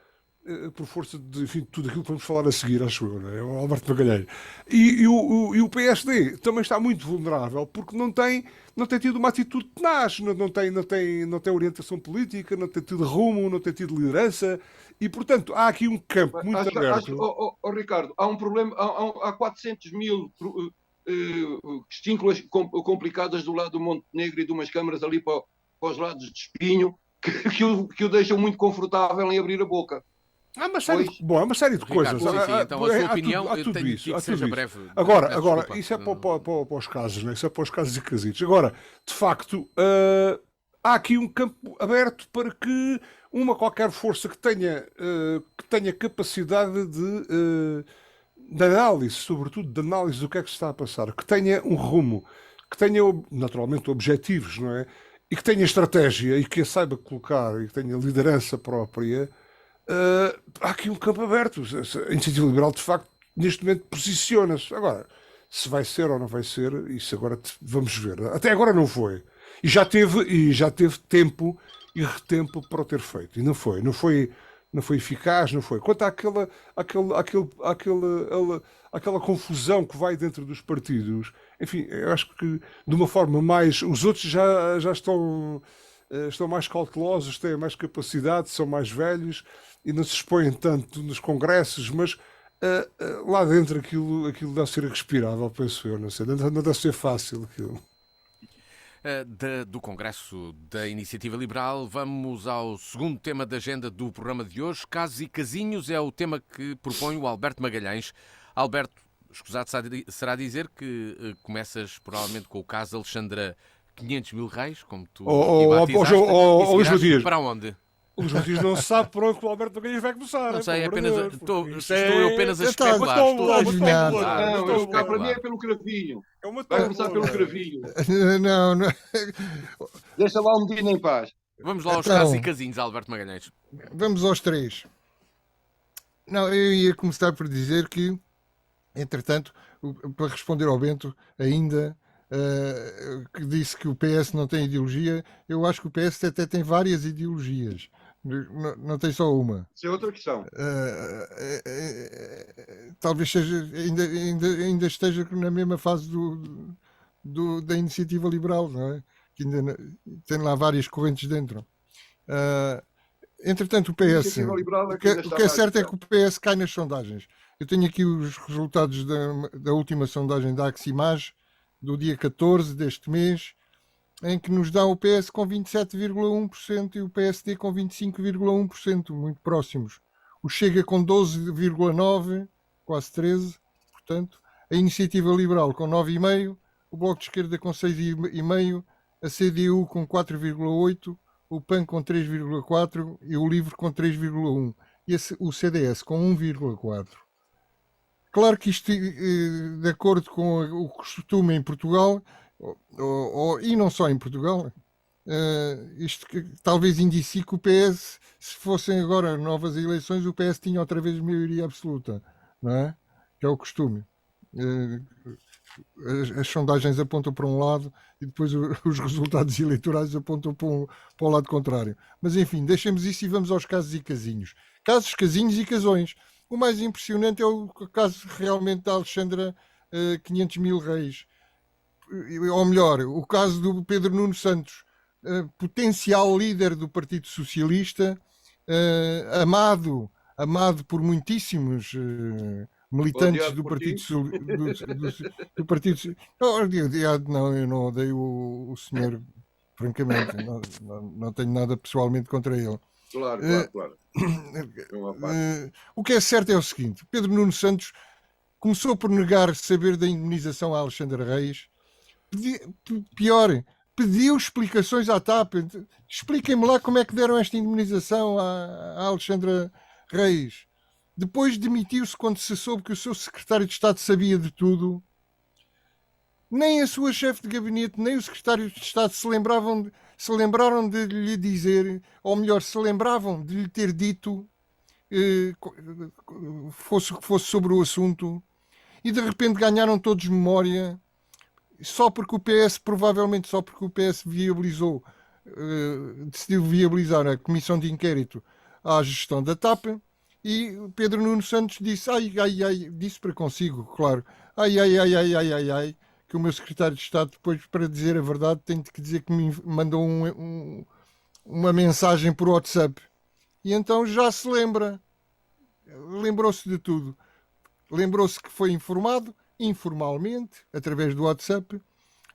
por força de, enfim, tudo aquilo que vamos falar a seguir, acho eu, não é? O Alberto Magalhães. E o PSD também está muito vulnerável porque não tem tido uma atitude tenaz, não tem orientação política, não tem tido rumo, não tem tido liderança e, portanto, há aqui um campo muito aberto. Ricardo, há um problema, há 400 mil questínculas complicadas do lado do Montenegro e de umas câmaras ali para os lados de Espinho que o deixam muito confortável em abrir a boca. Há uma série de, bom, há uma série de Ricardo, coisas. sim, então a sua opinião, há eu tudo tenho isso. que Há seja tudo breve. isso. Agora, Peço desculpa. isso é para os casos, né? Isso é para os casos e casitos. Agora, de facto, há aqui um campo aberto para que uma qualquer força que tenha capacidade de análise, sobretudo de análise do que é que se está a passar, que tenha um rumo, que tenha naturalmente objetivos, não é? E que tenha estratégia e que a saiba colocar e que tenha liderança própria. Há aqui um campo aberto. A Iniciativa Liberal, de facto, neste momento posiciona-se. Agora, se vai ser ou não vai ser, isso agora vamos ver. Até agora não foi. E já teve tempo e retempo para o ter feito. E não foi eficaz, não foi. Quanto àquela confusão que vai dentro dos partidos, enfim, eu acho que de uma forma mais... Os outros já estão mais cautelosos, têm mais capacidade, são mais velhos e não se expõem tanto nos congressos, mas lá dentro aquilo deve ser irrespirável, penso eu, não sei, não deve ser fácil aquilo. Do Congresso da Iniciativa Liberal, vamos ao segundo tema da agenda do programa de hoje. Casos e casinhos é o tema que propõe o Alberto Magalhães. Alberto, escusado será dizer que começas provavelmente com o caso Alexandra 500 mil reis, como tu batizaste, Luís Matias. para onde? Os Matias não sabe por onde o Alberto Magalhães vai começar. Não sei, estou eu apenas a Estás- especular. estás- Cá para mim é pelo cravinho. Vai começar pelo cravinho. Não. Deixa lá um Medina em paz. Vamos lá aos Então, casos e casinhos, Alberto Magalhães. Vamos aos três. Não, eu ia começar por dizer que, entretanto, para responder ao Bento, ainda que disse que o PS não tem ideologia, eu acho que o PS até tem várias ideologias. Não tem só uma. Isso é outra questão. Talvez seja, ainda esteja na mesma fase da iniciativa liberal, não é? Que ainda tem lá várias correntes dentro. Entretanto, o PS, o que é certo é que o PS cai nas sondagens. Eu tenho aqui os resultados da última sondagem da Aximage, do dia 14 deste mês, em que nos dá o PS com 27,1% e o PSD com 25,1%, muito próximos. O Chega com 12,9%, quase 13%, portanto. A Iniciativa Liberal com 9,5%, o Bloco de Esquerda com 6,5%, a CDU com 4,8%, o PAN com 3,4 e o LIVRE com 3,1 e o CDS com 1,4. Claro que isto, de acordo com o costume em Portugal, e não só em Portugal, isto talvez indicie que o PS, se fossem agora novas eleições, o PS tinha outra vez maioria absoluta, não é? Que é o costume. As sondagens apontam para um lado e depois os resultados eleitorais apontam para o lado contrário. Mas enfim, deixemos isso e vamos aos casos e casinhos. Casos, casinhos e casões. O mais impressionante é o caso realmente da Alexandra 500 mil Reis. Ou melhor, o caso do Pedro Nuno Santos, potencial líder do Partido Socialista, amado por muitíssimos militantes do Partido do Partido. Não, eu não odeio o senhor, francamente, não tenho nada pessoalmente contra ele. Claro. O que é certo é o seguinte: Pedro Nuno Santos começou por negar saber da indemnização a Alexandre Reis. Pediu explicações à TAP. Expliquem-me lá como é que deram esta indemnização à Alexandra Reis. Depois demitiu-se quando se soube que o seu secretário de Estado sabia de tudo. Nem a sua chefe de gabinete, nem o secretário de Estado se lembraram de lhe dizer, ou melhor, se lembravam de lhe ter dito, fosse o que fosse sobre o assunto, e de repente ganharam todos memória, provavelmente só porque o PS decidiu viabilizar a comissão de inquérito à gestão da TAP. E Pedro Nuno Santos disse, disse para consigo, claro, que o meu secretário de Estado, depois, para dizer a verdade, tem que dizer que me mandou uma mensagem por WhatsApp. E então já se lembrou-se de tudo. Lembrou-se que foi informado, informalmente, através do WhatsApp,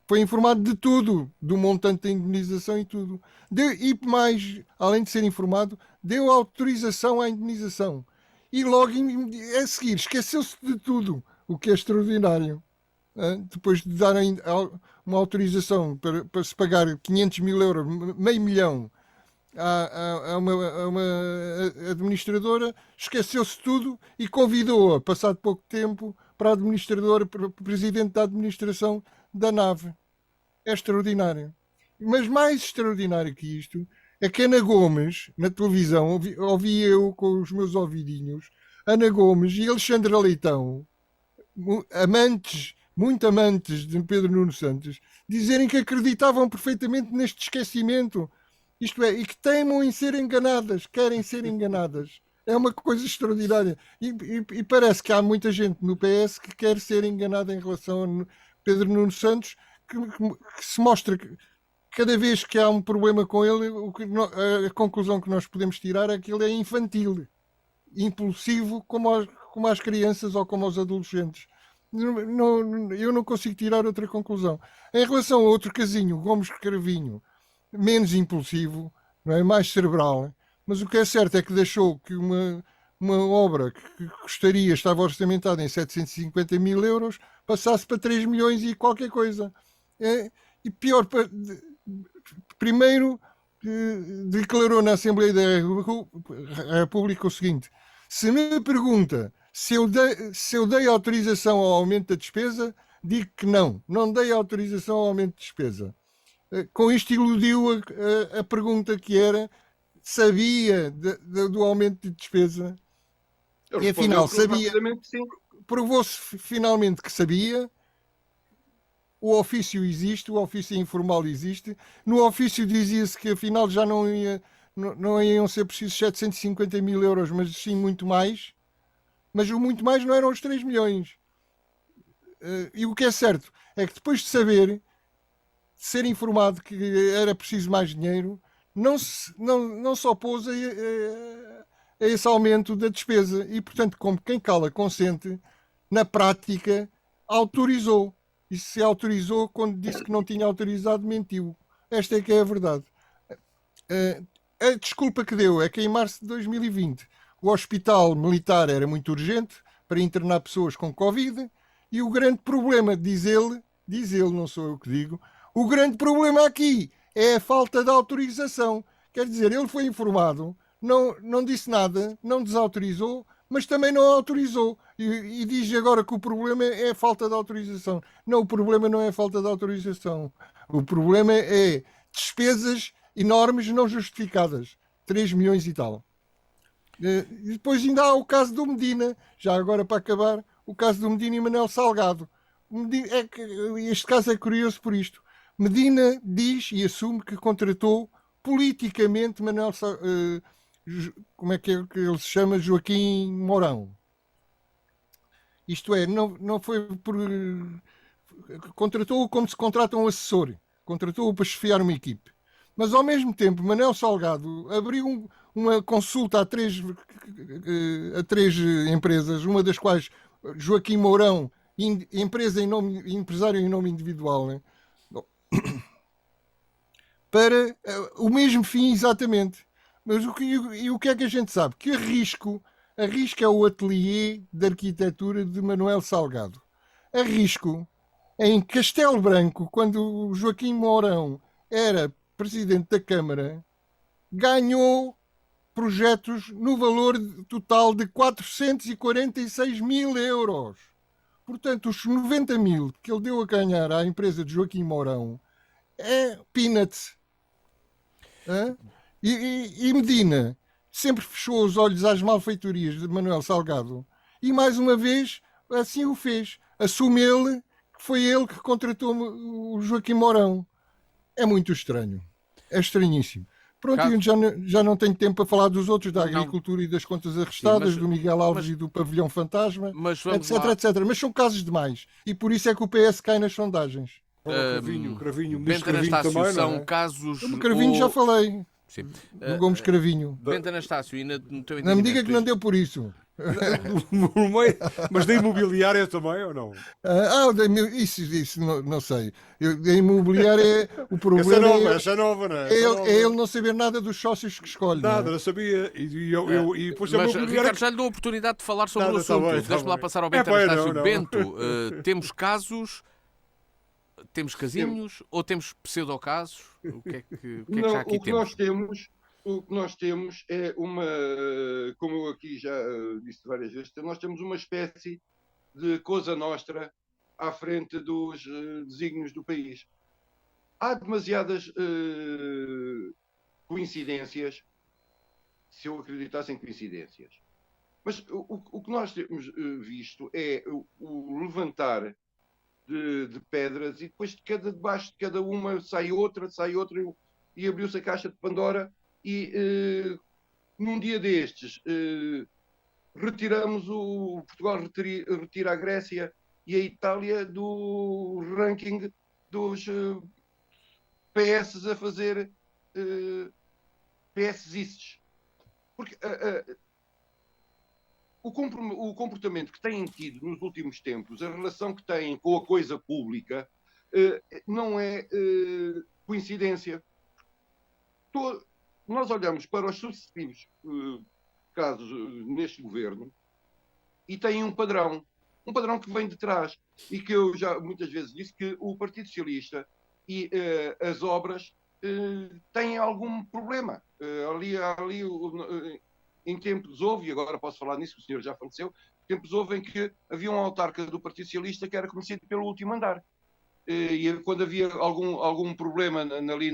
foi informado de tudo, do montante da indemnização e tudo. E mais, além de ser informado, deu autorização à indemnização. E logo a seguir esqueceu-se de tudo, o que é extraordinário. Depois de darem uma autorização para se pagar 500 mil euros, meio milhão, a uma administradora, esqueceu-se tudo e convidou-a, passado pouco tempo, para a administradora, para o presidente da administração da nave. É extraordinário. Mas mais extraordinário que isto é que Ana Gomes, na televisão, ouvi eu com os meus ouvidinhos, Ana Gomes e Alexandre Leitão, muito amantes de Pedro Nuno Santos, dizerem que acreditavam perfeitamente neste esquecimento. Isto é, e que temam em ser enganadas, querem ser enganadas. É uma coisa extraordinária. E parece que há muita gente no PS que quer ser enganada em relação a Pedro Nuno Santos, que se mostra que cada vez que há um problema com ele, a conclusão que nós podemos tirar é que ele é infantil, impulsivo, como as crianças ou como os adolescentes. Eu não consigo tirar outra conclusão. Em relação a outro casinho, Gomes Cravinho, menos impulsivo, não é? Mais cerebral, mas o que é certo é que deixou que uma obra que estava orçamentada em 750 mil euros, passasse para 3 milhões e qualquer coisa. E pior, primeiro declarou na Assembleia da República o seguinte: se me pergunta se eu dei autorização ao aumento da despesa, digo que não dei autorização ao aumento de despesa. Com isto iludiu a pergunta que era: sabia do aumento de despesa? E afinal sabia. Provou-se finalmente que sabia. O ofício existe, o ofício informal existe. No ofício dizia-se que afinal já não iam ser precisos 750 mil euros, mas sim muito mais. Mas o muito mais não eram os 3 milhões. E o que é certo é que depois de ser informado que era preciso mais dinheiro, não se opôs a esse aumento da despesa. E, portanto, como quem cala consente, na prática, autorizou. E se autorizou, quando disse que não tinha autorizado, mentiu. Esta é que é a verdade. A desculpa que deu é que em março de 2020 o hospital militar era muito urgente para internar pessoas com Covid e o grande problema, diz ele, não sou eu que digo, o grande problema aqui é a falta de autorização. Quer dizer, ele foi informado, não disse nada, não desautorizou, mas também não autorizou. E diz agora que o problema é a falta de autorização. Não, o problema não é a falta de autorização. O problema é despesas enormes não justificadas. 3 milhões e tal. E depois ainda há o caso do Medina, já agora para acabar, o caso do Medina e Manuel Salgado. Este caso é curioso por isto. Medina diz e assume que contratou politicamente como é que ele se chama? Joaquim Mourão. Isto é, não foi por. Contratou-o como se contrata um assessor. Contratou-o para chefiar uma equipe. Mas ao mesmo tempo, Manuel Salgado abriu uma consulta a três empresas, uma das quais Joaquim Mourão, empresário em nome individual, né? Para o mesmo fim exatamente. Mas o que é que a gente sabe? Que a Risco é o ateliê de arquitetura de Manuel Salgado. A Risco, em Castelo Branco, quando o Joaquim Mourão era presidente da Câmara, ganhou projetos no valor total de 446 mil euros. Portanto, os 90 mil que ele deu a ganhar à empresa de Joaquim Mourão é peanuts. E Medina sempre fechou os olhos às malfeitorias de Manuel Salgado e mais uma vez assim o fez. Assume ele que foi ele que contratou o Joaquim Mourão. É muito estranho. É estranhíssimo. Pronto, já não tenho tempo para falar dos outros, da agricultura e das contas arrestadas, do Miguel Alves e do pavilhão fantasma, etc. Mas são casos demais. E por isso é que o PS cai nas sondagens. Cravinho, Bento Anastácio, também, são casos... O Cravinho já falei. Sim. Do Gomes Cravinho. Bento Anastácio, e no teu entendimento... Não me diga que não deu por isso. Mas da imobiliária também, ou não? Isso não sei. Da imobiliária, o problema essa é nova, não é? É ele não saber nada dos sócios que escolhe. Nada, não sabia. E depois mas, Ricardo, já lhe dou a oportunidade de falar sobre o assunto. Deixa-me lá passar ao Bento Anastácio. Não. Bento, temos casos... Temos casinhos ou temos pseudocasos? O que é que já aqui temos? O que nós temos é uma, como eu aqui já disse várias vezes, nós temos uma espécie de Cosa Nostra à frente dos desígnios do país. Há demasiadas coincidências, se eu acreditasse em coincidências. Mas o que nós temos visto é o levantar de pedras e depois debaixo de cada uma sai outra e abriu-se a caixa de Pandora e num dia destes Portugal retira a Grécia e a Itália do ranking dos PS a fazer PSices. Porque o comportamento que têm tido nos últimos tempos, a relação que têm com a coisa pública, não é coincidência. Nós olhamos para os sucessivos casos neste governo e tem um padrão que vem de trás e que eu já muitas vezes disse que o Partido Socialista e as obras têm algum problema. Em tempos houve, e agora posso falar nisso, o senhor já faleceu, tempos houve em que havia um autarca do Partido Socialista que era conhecido pelo último andar. E quando havia algum problema ali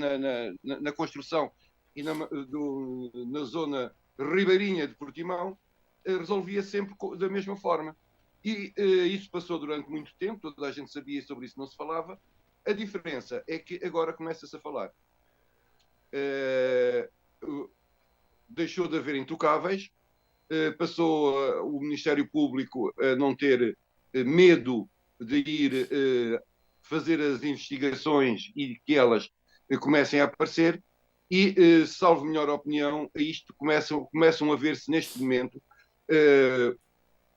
na construção e na zona ribeirinha de Portimão, resolvia sempre da mesma forma. E isso passou durante muito tempo, toda a gente sabia, sobre isso não se falava. A diferença é que agora começa-se a falar. Deixou de haver intocáveis, passou o Ministério Público a não ter medo de ir fazer as investigações e que elas comecem a aparecer e, salvo melhor opinião, isto começam a ver-se neste momento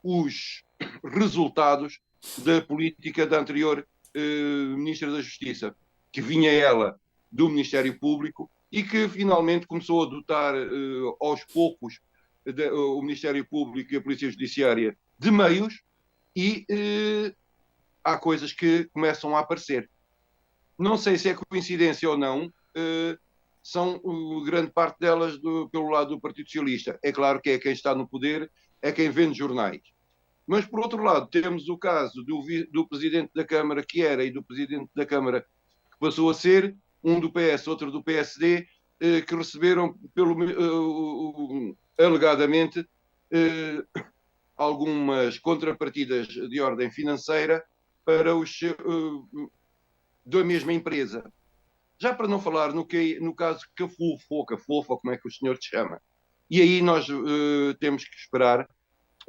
os resultados da política da anterior Ministra da Justiça, que vinha ela do Ministério Público e que finalmente começou a dotar aos poucos o Ministério Público e a Polícia Judiciária de meios e há coisas que começam a aparecer. Não sei se é coincidência ou não, são grande parte delas pelo lado do Partido Socialista. É claro que é quem está no poder, é quem vende jornais. Mas, por outro lado, temos o caso do Presidente da Câmara que era e do Presidente da Câmara que passou a ser, um do PS, outro do PSD, que receberam, alegadamente, algumas contrapartidas de ordem financeira para da mesma empresa. Já para não falar no caso Cafofo, como é que o senhor te chama. E aí nós temos que esperar,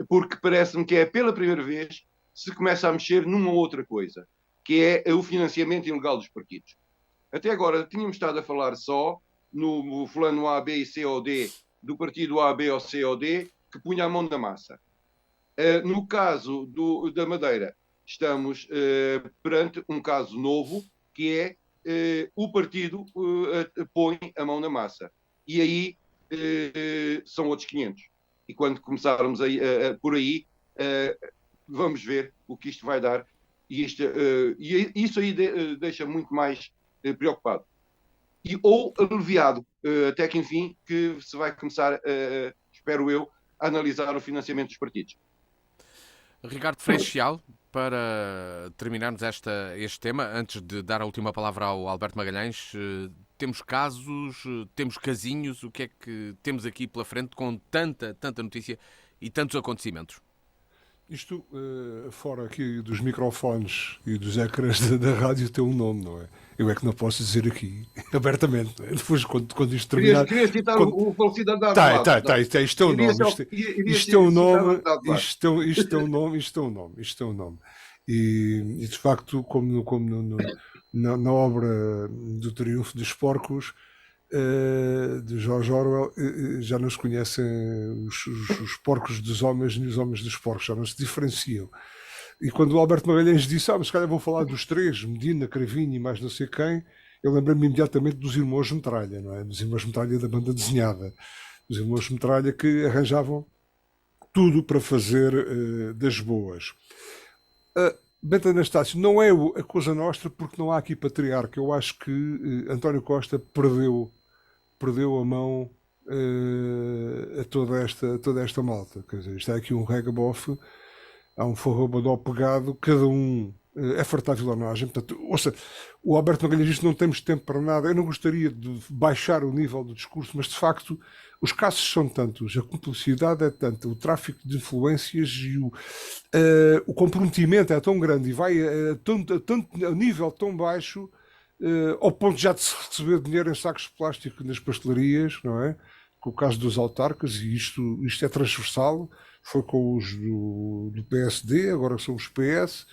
porque parece-me que é pela primeira vez se começa a mexer numa outra coisa, que é o financiamento ilegal dos partidos. Até agora tínhamos estado a falar só no fulano A, B e C ou D, do partido A, B ou C ou D, que punha a mão na massa. No caso da Madeira, estamos perante um caso novo, que é o partido põe a mão na massa. E aí são outros 500. E quando começarmos por aí, vamos ver o que isto vai dar. E isso aí deixa muito mais preocupado. Ou aliviado, até que enfim, que se vai começar, espero eu, a analisar o financiamento dos partidos. Ricardo Freixal, para terminarmos este tema, antes de dar a última palavra ao Alberto Magalhães, temos casos, temos casinhos, o que é que temos aqui pela frente com tanta notícia e tantos acontecimentos? Isto, fora aqui dos microfones e dos ecrãs da rádio, tem um nome, não é? Eu é que não posso dizer aqui, abertamente. Não é? Depois, quando isto terminar... Queria citar o falecido Haddad. Isto é um nome. Isto é um nome. Isto é um nome. E de facto, como na obra do Triunfo dos Porcos, de George Orwell, já não se conhecem os porcos dos homens nem os homens dos porcos, já não se diferenciam. E quando o Alberto Magalhães disse, mas se calhar vou falar dos três, Medina, Cravinho e mais não sei quem, eu lembrei-me imediatamente dos Irmãos Metralha, não é? Dos Irmãos Metralha da banda desenhada. Os Irmãos Metralha que arranjavam tudo para fazer das boas. Bento Anastácio não é a Cosa Nostra porque não há aqui patriarca. Eu acho que António Costa perdeu a mão a toda esta malta. Quer dizer, isto é aqui um regabof, há um forrobadó pegado, cada um é fartar a vilonagem. Portanto, ouça, o Alberto Magalhães disse não temos tempo para nada. Eu não gostaria de baixar o nível do discurso, mas de facto os casos são tantos, a complicidade é tanta, o tráfico de influências e o comprometimento é tão grande e vai a nível tão baixo, ao ponto já de se receber dinheiro em sacos de plástico nas pastelarias, não é? Com o caso dos autarcas, e isto é transversal, foi com os do PSD, agora são os PS.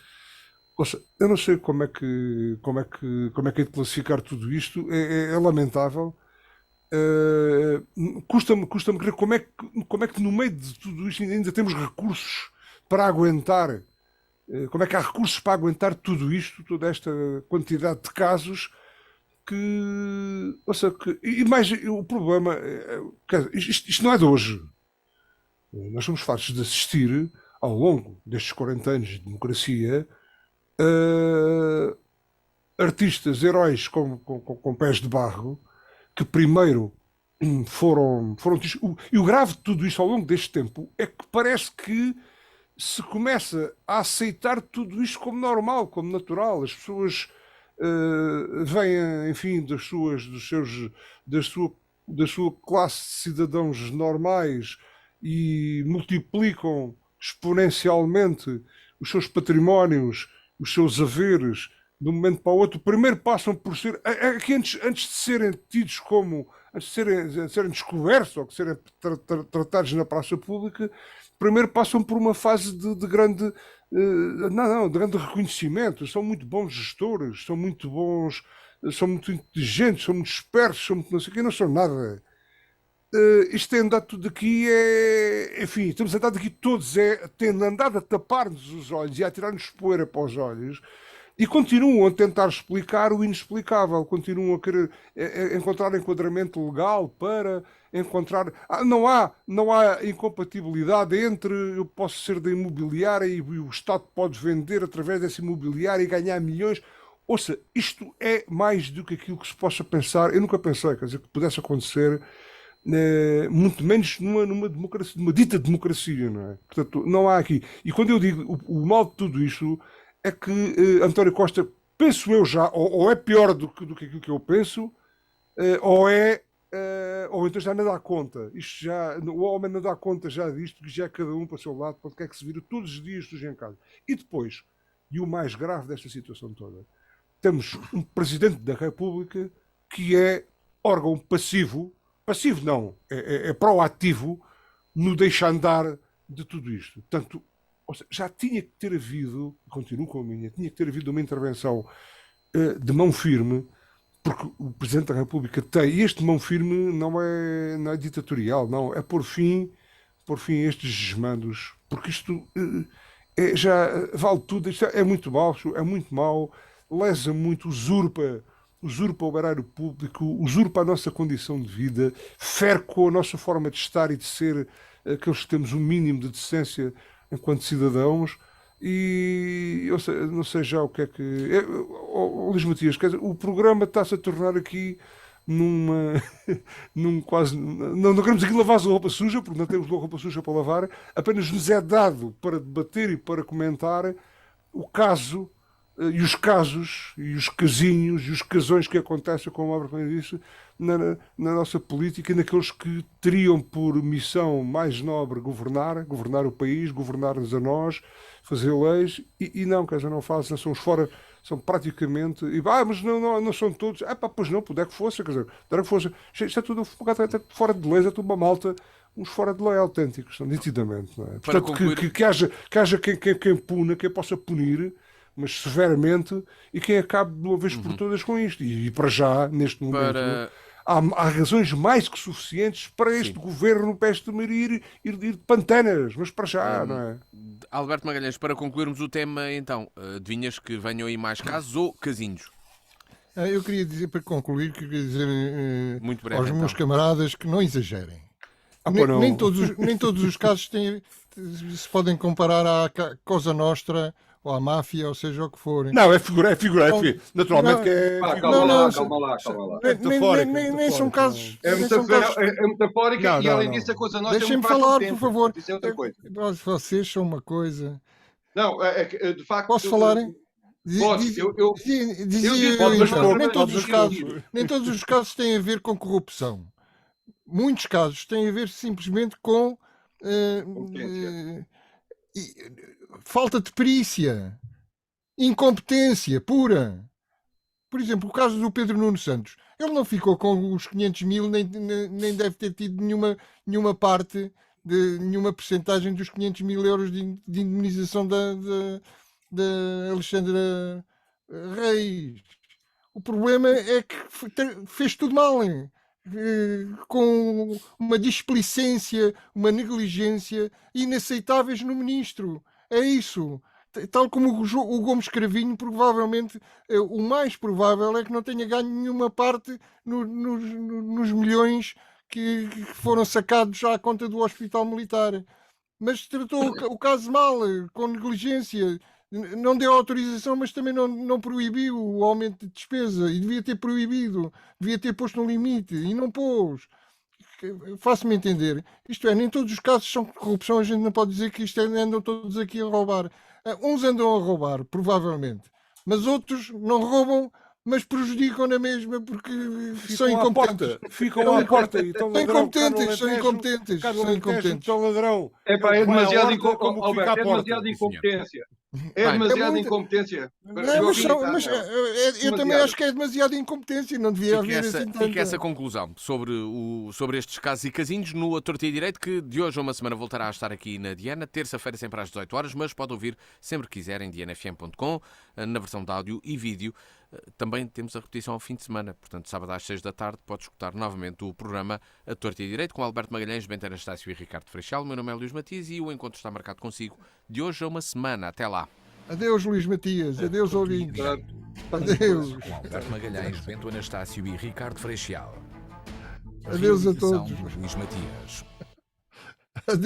Ouça, eu não sei como é que é de classificar tudo isto, é lamentável. Custa-me crer como é que no meio de tudo isto ainda temos recursos para aguentar, como é que há recursos para aguentar tudo isto, toda esta quantidade de casos e mais o problema isto não é de hoje. Nós somos fartos de assistir ao longo destes 40 anos de democracia artistas, heróis com pés de barro que primeiro foram. E o grave de tudo isto ao longo deste tempo é que parece que se começa a aceitar tudo isto como normal, como natural. As pessoas vêm, enfim, da sua classe de cidadãos normais e multiplicam exponencialmente os seus patrimónios, os seus haveres, de um momento para o outro. Primeiro passam por ser, que antes de serem tidos como, antes de serem descobertos ou de serem tratados na praça pública, primeiro passam por uma fase de grande, de grande reconhecimento. São muito bons gestores, são muito bons, são muito inteligentes, são muito espertos, são muito não sei o quê, não são nada. Isto tem andado tudo aqui, enfim, temos andado aqui todos, tendo andado a tapar-nos os olhos e a tirar-nos poeira para os olhos, e continuam a tentar explicar o inexplicável, continuam a querer encontrar enquadramento legal para encontrar... Não há incompatibilidade entre eu posso ser da imobiliária e o Estado pode vender através dessa imobiliária e ganhar milhões. ouça, isto é mais do que aquilo que se possa pensar. Eu nunca pensei, quer dizer, que pudesse acontecer, muito menos numa democracia, numa dita democracia, não é? Portanto, não há aqui. E quando eu digo o mal de tudo isto, é que António Costa, penso eu já, ou é pior do que aquilo que eu penso, ou então já não dá conta. Isto já, o homem não dá conta já disto, que já é cada um para o seu lado, para o que é que se vira todos os dias, surge em casa. E depois, e o mais grave desta situação toda, temos um Presidente da República que é órgão passivo não, é proativo no deixar andar de tudo isto. Portanto, ou seja, já tinha que ter havido, continuo com a minha, tinha que ter havido uma intervenção de mão firme, porque o Presidente da República tem, e este mão firme não é ditatorial, não, é por fim a estes desmandos, porque isto já vale tudo, isto é muito mau, lesa muito, usurpa o erário público, usurpa a nossa condição de vida, fere com a nossa forma de estar e de ser aqueles que temos um mínimo de decência enquanto cidadãos. E eu não sei já o que é que. Luís Matias, quer dizer, o programa está-se a tornar aqui num quase. Não queremos aqui lavar a roupa suja, porque não temos roupa suja para lavar, apenas nos é dado para debater e para comentar o caso e os casos e os casinhos e os casões que acontecem, como a Albert disse, na nossa política e naqueles que teriam por missão mais nobre governar o país, governar-nos a nós, fazer leis, e não, quer dizer, não fazem, são os fora, são praticamente, mas não são todos, pois não, puder que fosse, quer dizer, puder que fosse, isto é tudo fora de leis, é tudo uma malta, uns fora de lei autênticos, nitidamente, não é? Portanto, que haja quem puna, quem possa punir, mas severamente, e quem acabe de uma vez por todas com isto. E para já, neste momento, há razões mais que suficientes para este governo, para este ir de pantanas, mas para já, não é? Alberto Magalhães, para concluirmos o tema, então, adivinhas que venham aí mais casos ou casinhos? Eu queria dizer, para concluir, Muito breve, aos meus camaradas que não exagerem. Não. Nem todos os casos se podem comparar à Cosa Nostra ou à máfia, ou seja o que for. Não, é figura. Naturalmente que é. Calma lá. Nem são casos. É metafórica e além disso a Cosa Nostra. Deixem-me falar, por favor. Isso é outra coisa. Vocês são uma coisa. Não, de facto. Posso falar? Nem todos os casos têm a ver com corrupção. Muitos casos têm a ver simplesmente com falta de perícia, incompetência pura. Por exemplo, o caso do Pedro Nuno Santos. Ele não ficou com os 500 mil, nem deve ter tido nenhuma parte, nenhuma percentagem dos 500 mil euros de indemnização da Alexandra Reis. O problema é que fez tudo mal, hein? Com uma displicência, uma negligência inaceitáveis no ministro. É isso. Tal como o Gomes Cravinho, provavelmente, o mais provável é que não tenha ganho nenhuma parte nos milhões que foram sacados à conta do Hospital Militar. Mas tratou o caso mal, com negligência. Não deu autorização, mas também não proibiu o aumento de despesa. E devia ter proibido, devia ter posto um limite. E não pôs. Faço-me entender. Isto é, nem todos os casos são corrupção. A gente não pode dizer que andam todos aqui a roubar. Uns andam a roubar, provavelmente. Mas outros não roubam, mas prejudicam na mesma porque são incompetentes. Ficam à porta e estão são incompetentes. Estão ladrão. É demasiada incompetência. É demasiada incompetência. Mas eu também acho que é demasiada incompetência. Não devia haver assim tanta. Fica essa conclusão sobre estes casos e casinhos no A Torto e Direito, que de hoje a uma semana voltará a estar aqui na Diana, terça-feira sempre às 18 horas, mas pode ouvir sempre que quiser em dianafm.com, na versão de áudio e vídeo. Também temos a repetição ao fim de semana, portanto, sábado às 6 da tarde, pode escutar novamente o programa A Torto e Direito com Alberto Magalhães, Bento Anastácio e Ricardo Freixal. O meu nome é Luís Matias e o encontro está marcado consigo de hoje a uma semana. Até lá. Adeus, Luís Matias. Adeus, ouvintes. Adeus. Com Alberto Magalhães, Bento Anastácio e Ricardo Freixal. Adeus a todos. Luís Matias.